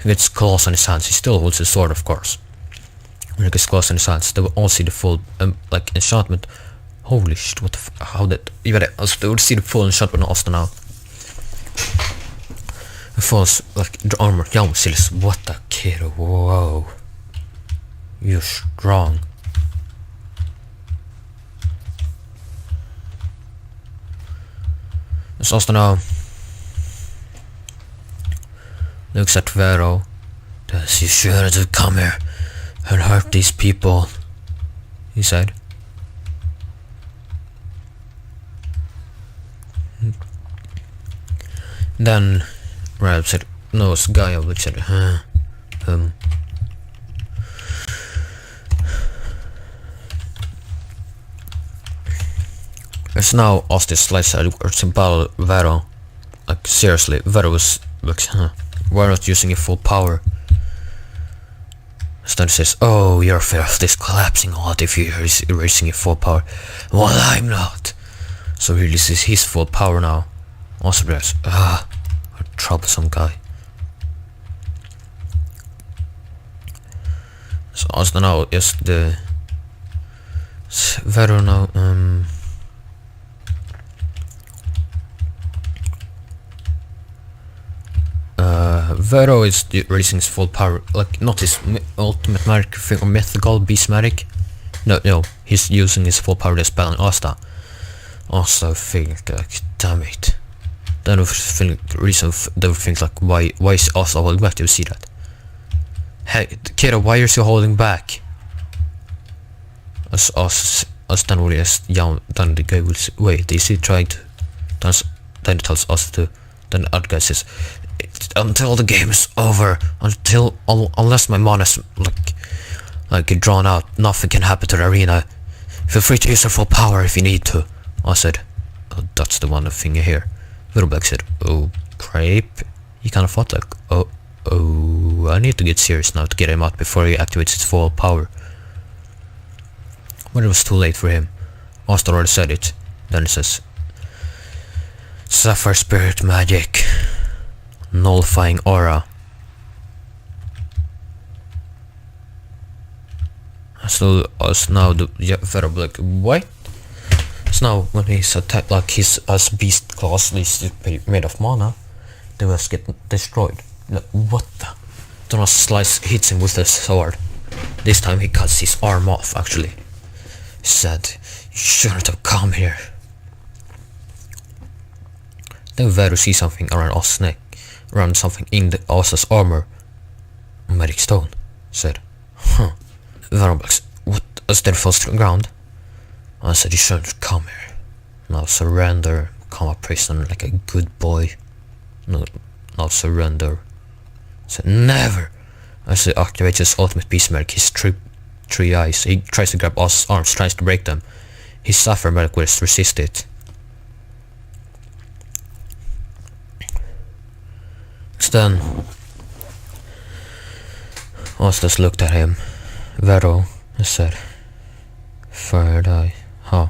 He gets claws on his hands. He still holds his sword, of course. When he gets claws on his hands, they will all see the full like enchantment. Holy shit! What the how did? Ja, det alltså du see the full enchantment on Asta now. It falls like the armor. Young Silas, what the kid? Whoa, you're strong. It's Asta now. Looks at Vero. Does he sure to come here and hurt these people? He said. Then Rab said, no, it's Gaia which said, There's now Asta slides towards battle Vero. Like seriously, Vero was like, we're not using your full power. Stan says, oh, you're afraid of this collapsing a lot if you're erasing your full power. Well, I'm not. So he releases his full power now. Also there's, a troublesome guy. So also now is the Vero now, Vero is releasing his full power, like not his ultimate magic thing or mythical beast magic. No, he's using his full power to spell on Asta. Also feeling like, damn it. Then reason they would think like, why is Asta holding back? Do you see that? Hey, kiddo, why are you holding back? As then really then the guy will say, wait, is he trying to? Then he tells us to. Then the other guy says, until the game is over, unless my mana is like drawn out, nothing can happen to the arena. Feel free to use your full power if you need to. I said, oh, that's the one thing you hear. Littlebug said, oh, creep. He kind of thought like, oh, I need to get serious now to get him out before he activates his full power. But it was too late for him. Asta already said it. Then he says, Sapphire Spirit Magic. Nullifying Aura. So now the Vero like, what? So now when he's attacked, like his beast claws is made of mana, they will get destroyed. Like, what the? Then a slice hits him with the sword. This time he cuts his arm off actually. He said, you shouldn't have come here. Then Vero sees something around Asta's neck, around something in the Asta's armor. Magic stone, said. Vero asks, what? As then falls to the ground. I said, you shouldn't come here. Now surrender, become a prisoner like a good boy. No, now surrender. I said, never. As he activates his ultimate beast magic, his three eyes. He tries to grab Asta's arms, tries to break them. His Sapphire magic will resist it. Then Asta looked at him. Vero said, third eye, huh?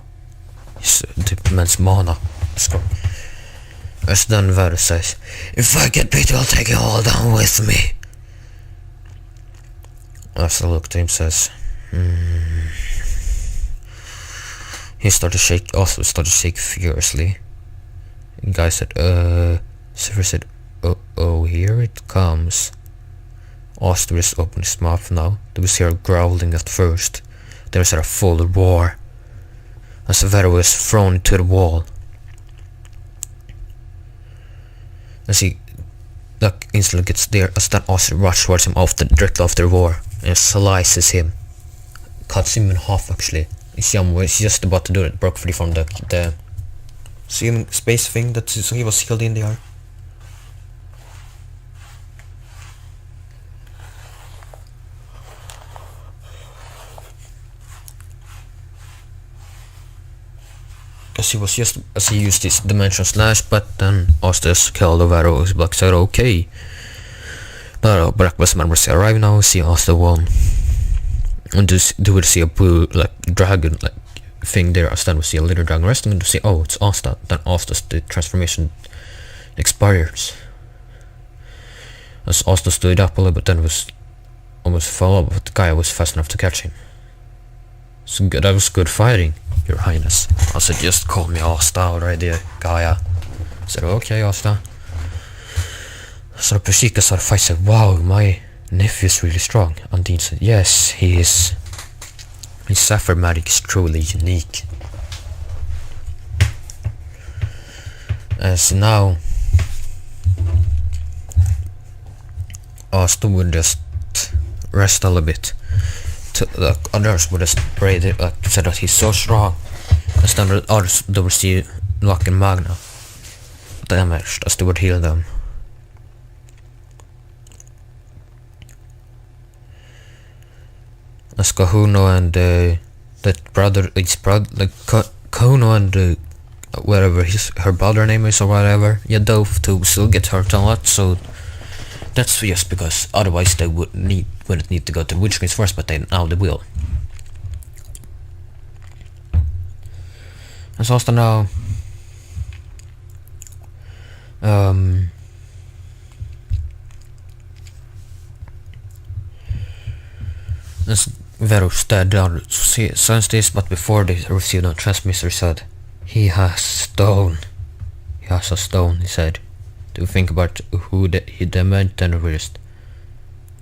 He's immense mana. As then Vero says, if I get beat, I'll take it all down with me. Asta looked at him, says, He started to shake. Also started to shake furiously. The guy said, Silver said, oh, here it comes. Asta just opened his mouth now. They was here growling at first. there's a full war. As Vero was thrown to the wall. As he instantly gets there, as that Asta rushes towards him directly after the war and slices him. Cuts him in half actually. He's just about to do it, broke free from the ceiling space thing that he was sealed in there. As he used his dimension slash, but then Astas killed the Vero. Black said okay. Black members arrive now. See Asta won. And do we see a blue dragon thing there? As then we see a little dragon resting, and we see it's Asta. Then Astas the transformation expires. As Asta stood up a little bit, then was almost fell up, but the guy was fast enough to catch him. So good, that was good fighting, Your Highness. I said, just call me Asta already, Gaia. I said, okay, Asta. So Pashika started fight, said, wow, my nephew is really strong. And Dean said, yes, he is. His sapphire magic is truly unique. So now, Asta would just rest a little bit. The others would just pray said that he's so strong. As the others they would see Lock and Magna damaged as they would heal them. As Kahuno and Kahuno and whatever her brother name is or whatever, Yadov to still get hurt a lot, so that's just because otherwise they wouldn't need to go to the Witch Queens first, but now they will. And so also now as Vero stared down to sense this, but before they received a transmitter said, he has stone. He has a stone, he said. To think about who the man terrorist.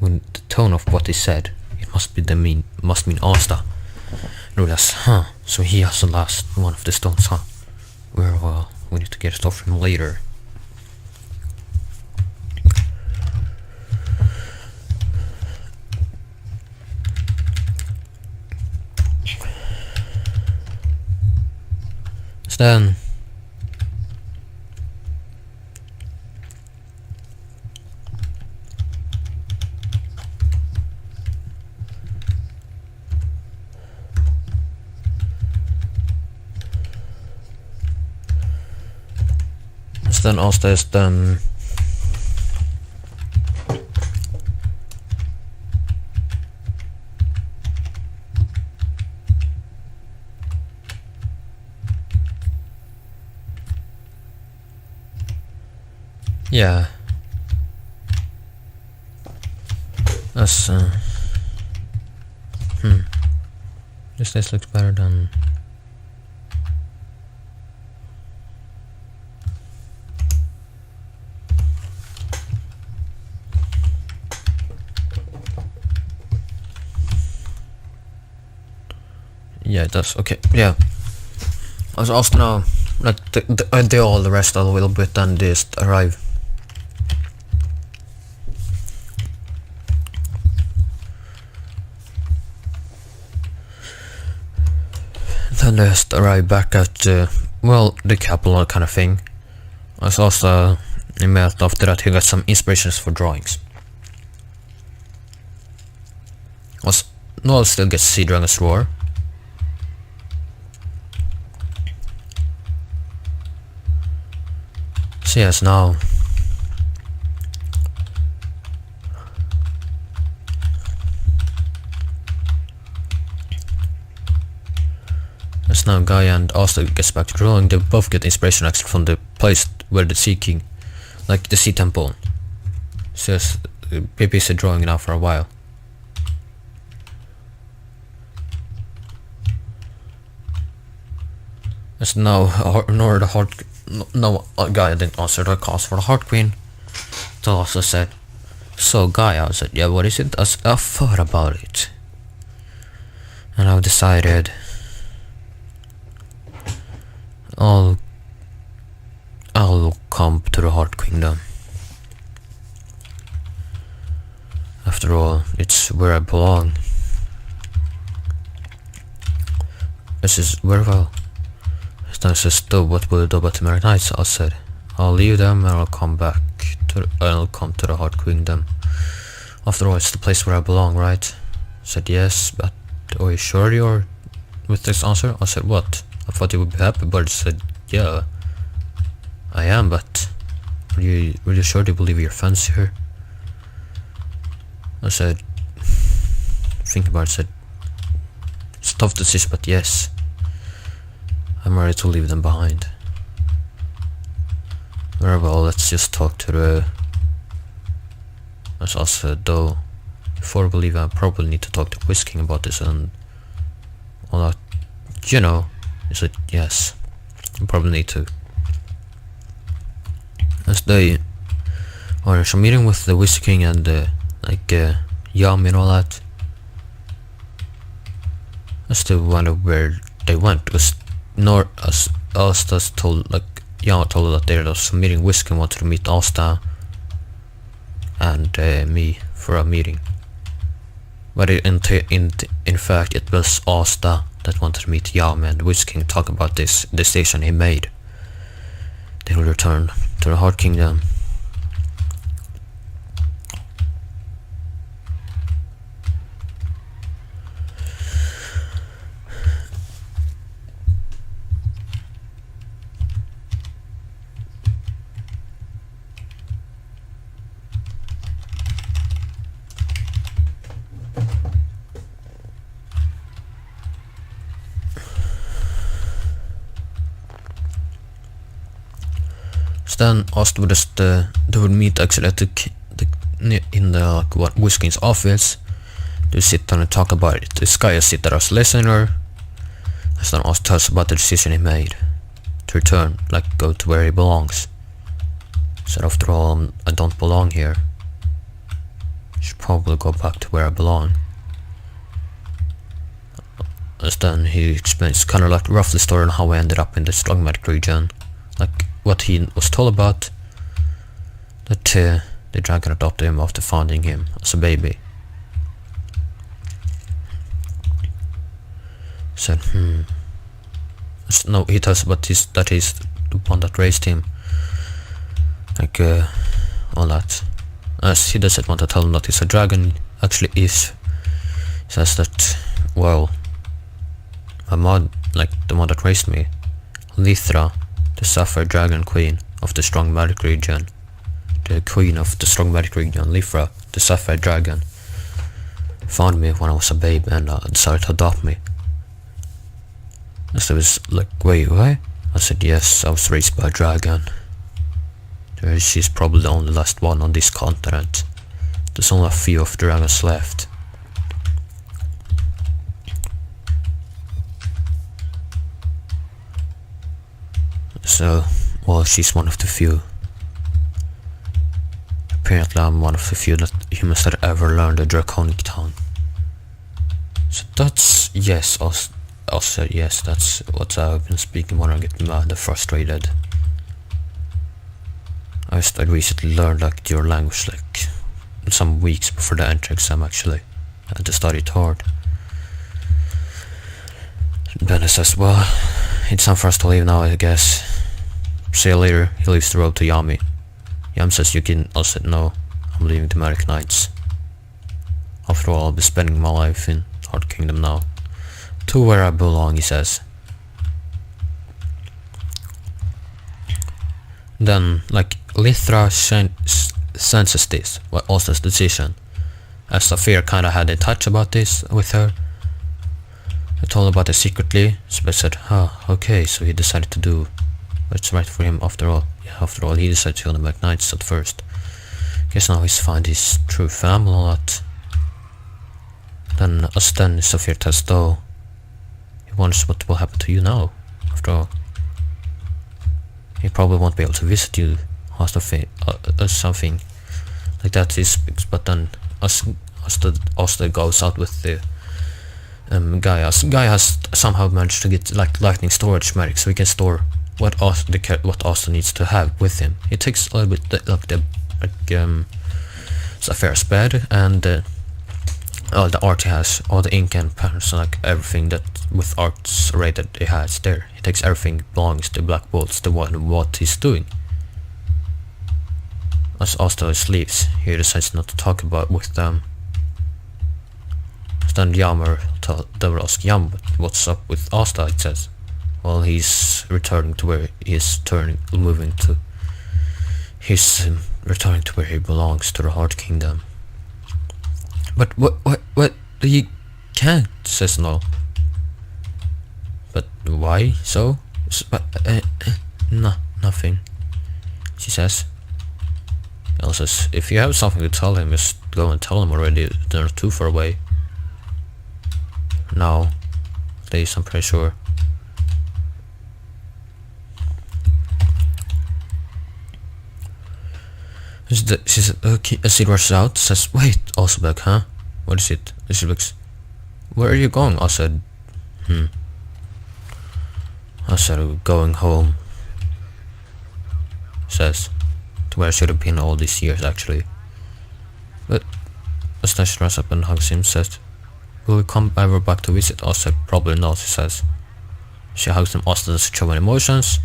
When the tone of what he said, it must mean Asta. And realized, so he has the last one of the stones, Well, we need to get it off him later. So then Asta is done. Yeah. That's this looks better than yeah, it does. Okay, yeah. I was also now I do all the rest a little bit and just arrive. Then just arrive back at the capital kind of thing. I was also emailed after that he got some inspirations for drawings. Noel still gets to see Dragon's Roar. So yes, now as now Gaia and Asta gets back to drawing, they both get inspiration actually from the place where the Sea King, like the Sea Temple. So yes, PP is drawing now for a while. As now Gaia didn't answer the calls for the Heart Queen. So also said, so Gaia said, yeah, what is it? I thought about it. And I've decided I'll come to the Heart Kingdom. After all, it's where I belong. This is very well. Stan says, what will you do about the Merry Knights? I said, I'll leave them and I'll come to the Heart Kingdom. After all, it's the place where I belong, right? I said, yes, but are you sure you're with this answer? I said, what? I thought you would be happy, but he said, yeah, I am, but are you really sure you believe your friends here? I said, think about it, said, it's a tough decision, but yes, I'm ready to leave them behind. Very well, let's just talk to the... As I said, though, before I leave, I probably need to talk to Quiz King about this and all that, you know. He said, yes, I probably need to. As they are in some meeting with the Wizard King and Yami and all that, I still wonder where they went, because as Asta told, Yama told her that there was some meeting. Wizard King wanted to meet Asta and me for a meeting, but in fact it was Asta that wanted to meet Yami and Wizard King, talk about this decision he made. They will return to the Heart Kingdom. Then Asta would just they would meet actually at in the Wizard King's office. They sit down and talk about it. This guy is sit there as listener. And then Asta tells about the decision he made to return, go to where he belongs. Said, after all, I don't belong here. Should probably go back to where I belong. As then he explains kind of roughly story on how I ended up in the strong magic region, what he was told about, that the dragon adopted him after finding him as a baby. Said, no, he tells about that he's the one that raised him, all that. As he doesn't want to tell him that he's a dragon, actually is. He says that, well, my mom, the one that raised me, Lithra, the Sapphire Dragon Queen of the Strong Magic Region. The Queen of the Strong Magic Region, Lithra, the Sapphire Dragon, found me when I was a babe and decided to adopt me. And so I was wait, what? I said, yes, I was raised by a dragon. She's probably the only last one on this continent. There's only a few of the dragons left. So, well, she's one of the few. Apparently I'm one of the few humans that ever learned the Draconic tongue. So that's, yes, also yes, that's what I've been speaking when I get mad and frustrated. I recently learned your language some weeks before the entry exam actually. I had to study it hard. Benny says, well, it's time for us to leave now, I guess. See you later. He leaves the road to Yami. Yami says, you can. I said, no, I'm leaving the Merry Knights. After all, I'll be spending my life in Heart Kingdom now. To where I belong, he says. Then, Lithra senses this, Asta's decision. As Saphir kinda had in touch about this with her. I told her about it secretly, so I said, okay, so he decided to do what's right for him after all. Yeah, after all, he decided to go to the Merry Knights at first. Guess now he's found his true family and all that. Then Saphir tells though, he wonders what will happen to you now, after all. He probably won't be able to visit you or something like that. But then Asta goes out with the Gaia has somehow managed to get like lightning storage magic, so he can store what Asta needs to have with him. It takes a little bit Saphira's bed and all the art he has, all the ink and patterns, like everything that with art's array that he has there. He takes everything belongs to Black Bolts, the one what he's doing. As Asta leaves, he decides not to talk about with them. Then Yammer ask Yam what's up with Asta, it says. Well, he's returning to where he's returning to where he belongs, to the Heart Kingdom. But what he can't, says No. But why so? Nothing, she says. Elle says, if you have something to tell him, just go and tell him already, they're not too far away. No, at least I'm pretty sure. She says, okay, as he rushes out, says, wait, also back, huh? What is it? She looks, where are you going? I said, I said, going home. Says, to where I should have been all these years, actually. But as she runs up and hugs him, says, will we come ever back to visit? I said, probably not, she says. She hugs him, Asta doesn't show any emotions.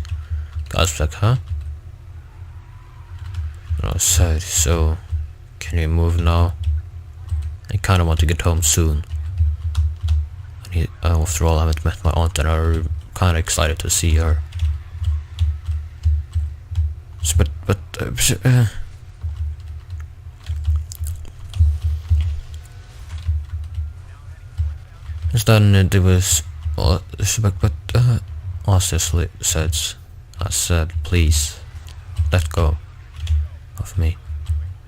Guys like, huh? And I said, so, can we move now? I kinda want to get home soon. And after all, I haven't met my aunt and I'm kinda excited to see her. So, then there was, Asta I said, please, let go of me.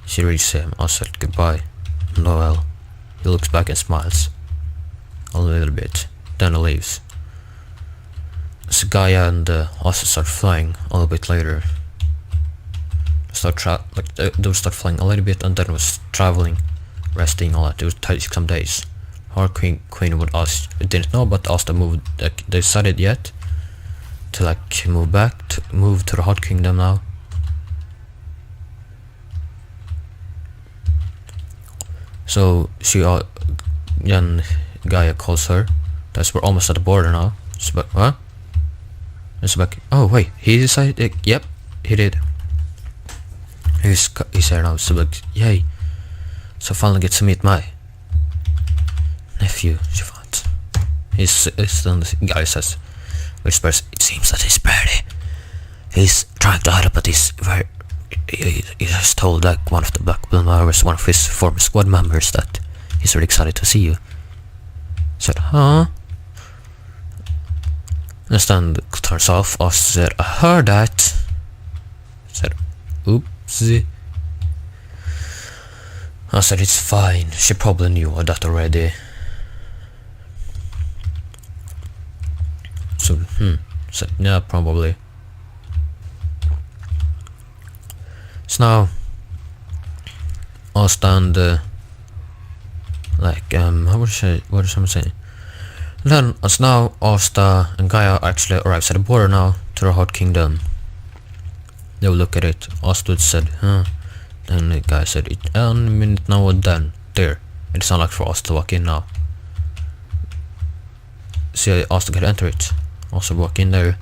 She reached him. I said, goodbye, Noel. He looks back and smiles a little bit, then he leaves. So Gaia and Asta start flying a little bit later. They'll start flying a little bit and then was traveling, resting, all that. It would take some days. Heart Queen would ask, didn't know, but Asta moved, they decided yet to move to the Heart Kingdom now. So then Gaia calls her. We're almost at the border now. She's back, what? It's back. Oh wait, he decided. Yep, he did. He's here now. So like, yay! So finally get to meet my nephew. She finds. Then the guy says, whispers, it seems that he's pretty. He's trying to hide it, but he has told like one of the Black Bull members, one of his former squad members, that he's really excited to see you. I said, huh? And then turns off. I said, I heard that. I said, oopsie. I said, it's fine. She probably knew that already. So, said, yeah, probably. So now, Asta and what is someone saying? Then, as now, Asta and Gaia actually arrives at the border now to the Heart Kingdom. They will look at it. Asta said, huh? Then the guy said, it any minute now and then. There. It's not like for us to walk in now. See, Asta can enter it. Also walk in there.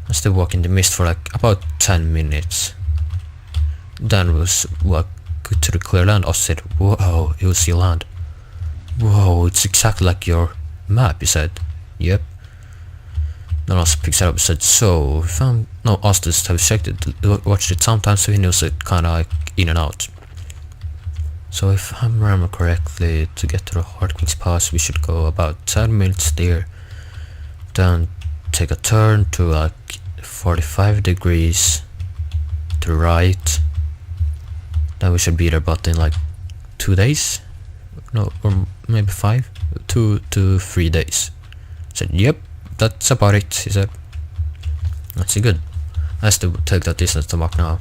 I still walk in the mist for like about 10 minutes. Then we'll walk to the clear land. I said, whoa, you'll see land. Whoa, it's exactly like your map, he said. Yep. Then Asta picks it up and said, so, Asta have checked it, watched it sometimes, so he knows it kinda like in and out. So if I remember correctly, to get to the Heart King's Pass, we should go about 10 minutes there. Then take a turn to like 45 degrees to the right. Then we should be there about in like 2 days. No, or maybe 5? 2 to 3 days. I said, yep, that's about it, he said. That's good. I still take that distance to walk now.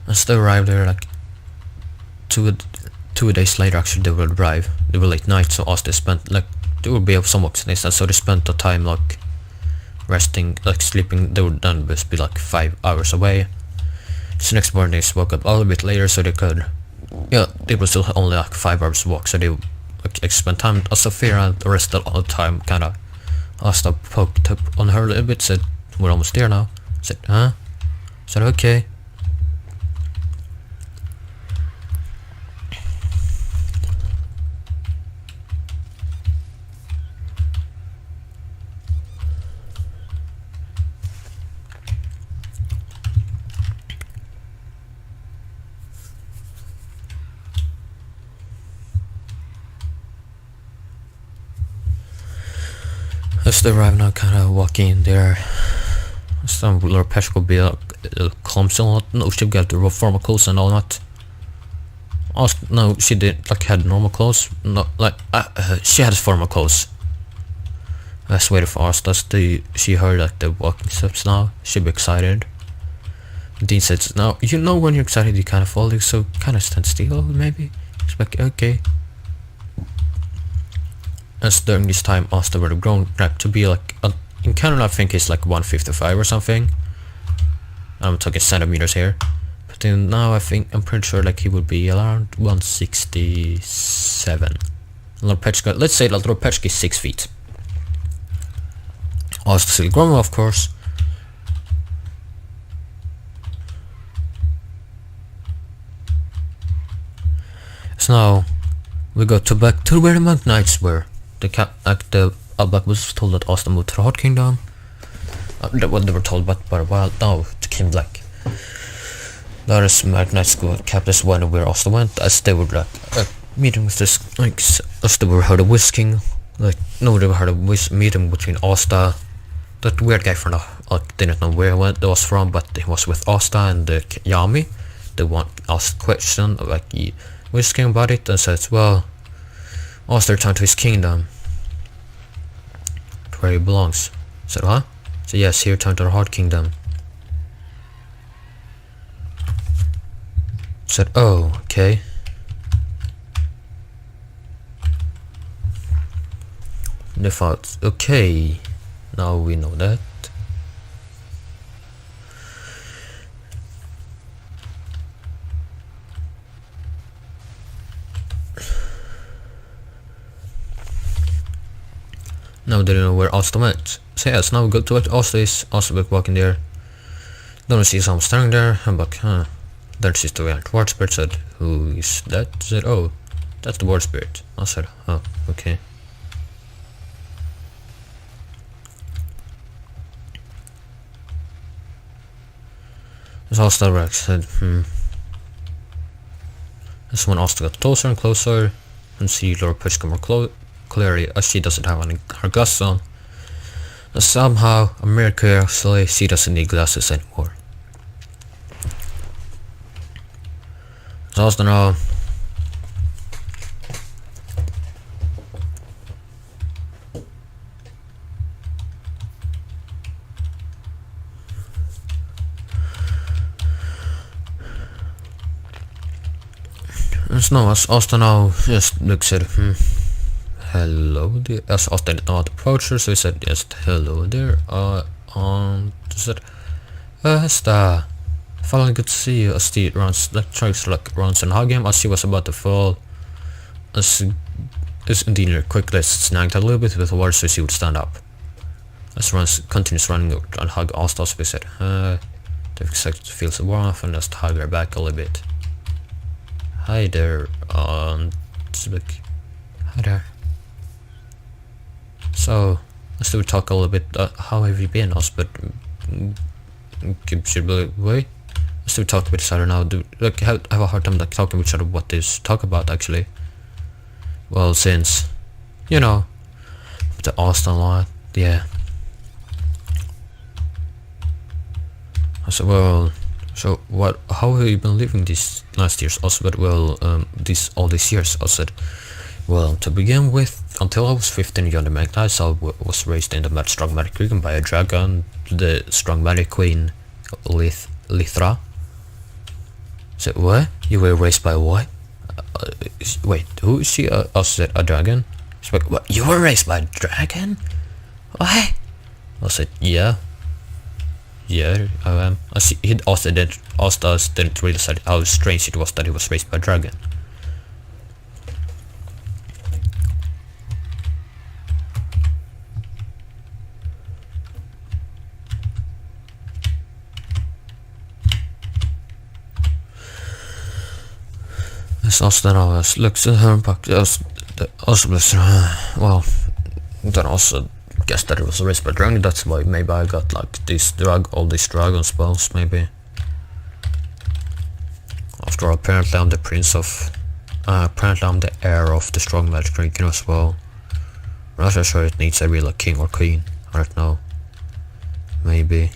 I still arrived there like two 2 days later actually they will arrive. They were late night, so Asta spent like they will be of some oxidation, so they spent the time like resting, like sleeping. They would then just be like 5 hours away. So next morning they woke up a little bit later so they could, yeah, they were still only like 5 hours walk, so they like spent time with Sophia, and the rest of the time kinda Asta poked up on her a little bit, said we're almost there now. Said huh? Said okay. As they arrive now, kinda walking in there. Some little Pesh could be clumsy a lot. No, she got the formal clothes and all that. Also, no, she did like had normal clothes. No, like she had formal clothes. Let's wait for us. That's she heard like the walking steps now. She'd be excited. Dean says, "Now you know when you're excited, you kind of fall, so kind of stand still, maybe." She's like, "Okay." As during this time, Asta would have grown up to be like in Canada, I think it's like 155 or something. I'm talking centimeters here, but then now I'm pretty sure like he would be around 167. Little Petchka, let's say little Petchka is 6 feet. Asta still growing, of course. So now we go back to where the monk knights were. The Albak was told that Asta moved to the Hot Kingdom. What they were told, but for a while now to King Black. The other Monk Knights kept us wondering where Asta went, as they were meeting with this, like, as they were heard of whisking, like, no, they were heard of meeting between Asta, that weird guy from the, didn't know where he was from, but he was with Asta and the Yami. They asked a question, like, whisking about it, and says, well, Asta returned to his kingdom, to where he belongs. Said, huh? So yes, he returned to the Hard Kingdom. Said, oh, okay. They thought, okay, now we know that. Now they don't know where Asta went. So yes, now we go to what Asta is. Asta back walking there. Don't see someone standing there. I'm like, huh. Then she's the ward spirit. Said, who is that? Said, oh, that's the ward spirit. I said, oh, okay. As Asta Rex said, That's when Asta got closer and closer, and see Lord Pushka more clearly, as she doesn't have any her glasses on. And somehow, miraculously, she doesn't need glasses anymore. So Asta now. No, as Asta now just looks at hello there. As Asta did not approach her, so he said just hello there. Said Asta, finally good to see you. As she runs, like tries to runs and hug him as she was about to fall. As indeed quickly snagged a little bit with the water so she would stand up. As runs continues running and hug Asta, so he said, they feels warmth and just hug her back a little bit. Hi there, like, hi there. So, let's do talk a little bit, how have you been, us, but, should be, wait, let's do talk with each other now, have a hard time, like, talking with each other what this talk about, actually. Well, since, you know, the Austin lot, yeah. I said, well, so what? How have you been living these last years? Also, but well, all these years. I said, well, to begin with, until I was 15 young Magnites, I was raised in the strong magic kingdom by a dragon, the strong magic queen, Lithra. Said, what? You were raised by what? Wait, who is she? Also said, a dragon? She's like, what? You were raised by a dragon? What? I said, yeah. Yeah, I am. He also didn't realize how strange it was that he was raised by a dragon. Also then I was looks at her back also well then also guess that it was a raised by a dragon. That's why maybe I got like all these dragon spells maybe. After all, apparently I'm the prince of apparently I'm the heir of the strong magic drinking as well. I'm not sure it needs a real king or queen. I don't know. Maybe.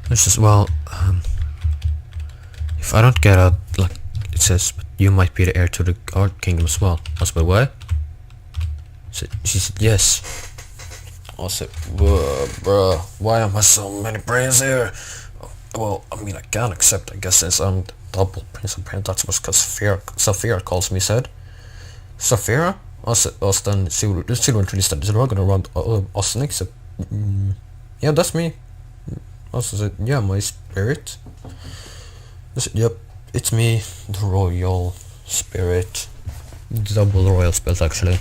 It's just, well, if I don't get a, like, it says, you might be the heir to the Art Kingdom as well. I was like, what? She said, yes. I said, bruh, why am I so many brains here? Well, I mean, I can't accept, I guess, since I'm the double prince of brains. That's what Saphira calls me, said. Saphira? I said, then she went really started dragging around us and said, yeah, that's me. Also said, yeah, my spirit. I said, yep, it's me, the royal spirit. Double royal spirit, actually.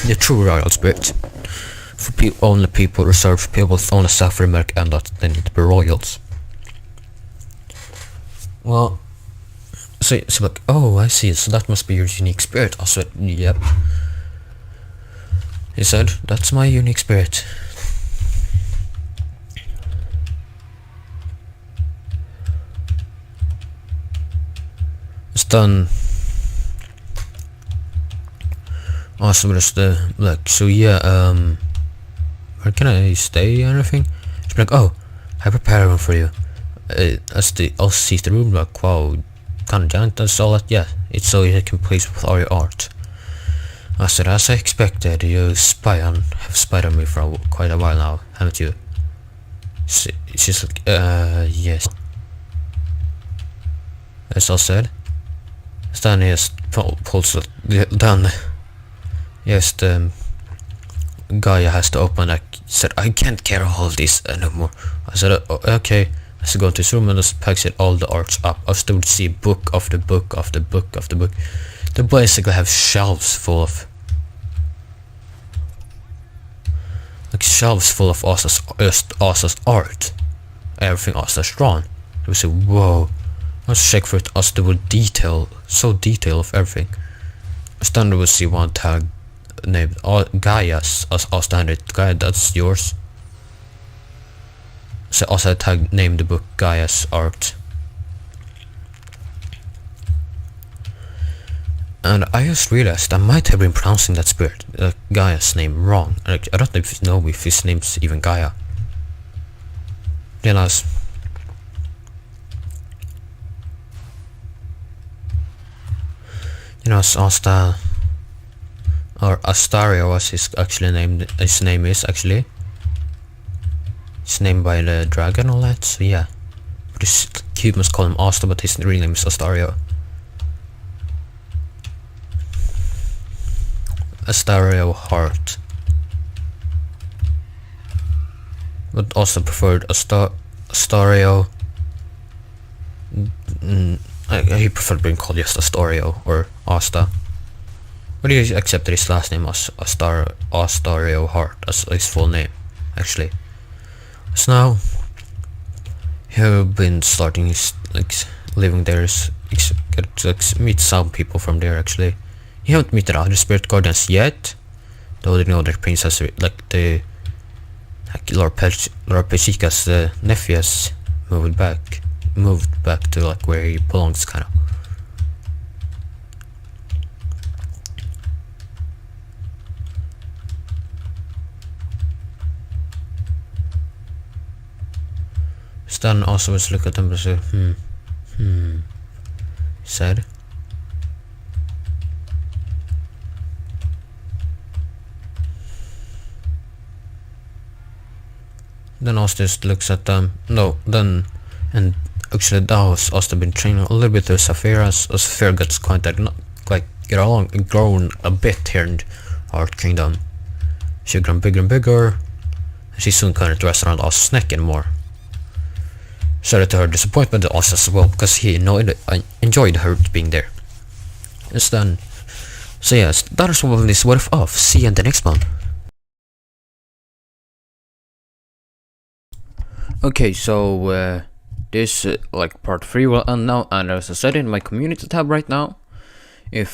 The true royal spirit. For only people reserved for people with only South America, and that they need to be royals. Well, so like, oh, I see, so that must be your unique spirit. I said, yep. He said, that's my unique spirit. Done. Awesome, just like, so yeah, where can I stay or anything? She's like, oh, I prepared one for you. I'll see the room, like, wow, kind of giant, that's all that, yeah, it's so you can please with all your art. I said, as I expected, you have spied on me for quite a while now, haven't you? She's like, yes. As I said. Stanley just pulls it down. Yes, the guy has to open. I said, I can't carry all of this anymore. I said, okay. I said, go to his room and just packs it all the arts up. I still would see book after book after book after book. They basically have shelves full of, like, shelves full of Asa's art. Everything Asa's drawn. I would say, whoa. I was check for it as they would detail of everything. Standard would see one tag named Gaia's as standard. Gaia, that's yours. So also a tag named the book Gaia's art. And I just realized I might have been pronouncing that spirit, Gaia's name, wrong. Like, I don't know if his name's even Gaia. Realize. You know, Asta or Astario was his actually named. His name is actually. It's named by the dragon, all that. So yeah, but humans call him Asta, but his real name is Astario. Astario Heart, but also preferred Astario. He preferred being called just Astario or Asta, but he accepted his last name as Astario Heart as his full name, actually. So now he've been starting his living there. Get to meet some people from there actually. You haven't met the other spirit guardians yet, though they know their princess, like the Lord Pechika's nephew has moved back to like where he belongs, kind of. Stan also was look at them and say, said. Then Asta just looks at them. No, then and actually that was Asta been training a little bit with Saphira as Saphira gets quite like get along grown a bit here in Heart Kingdom. She's grown bigger and bigger. And she soon couldn't dress around Asta's neck anymore. Sorry to her disappointment to Asta as well, because he enjoyed her being there. It's done. So yes, that is one of this what if off. See you in the next one. Okay, so this like part 3 will end now, and as I said in my community tab right now, if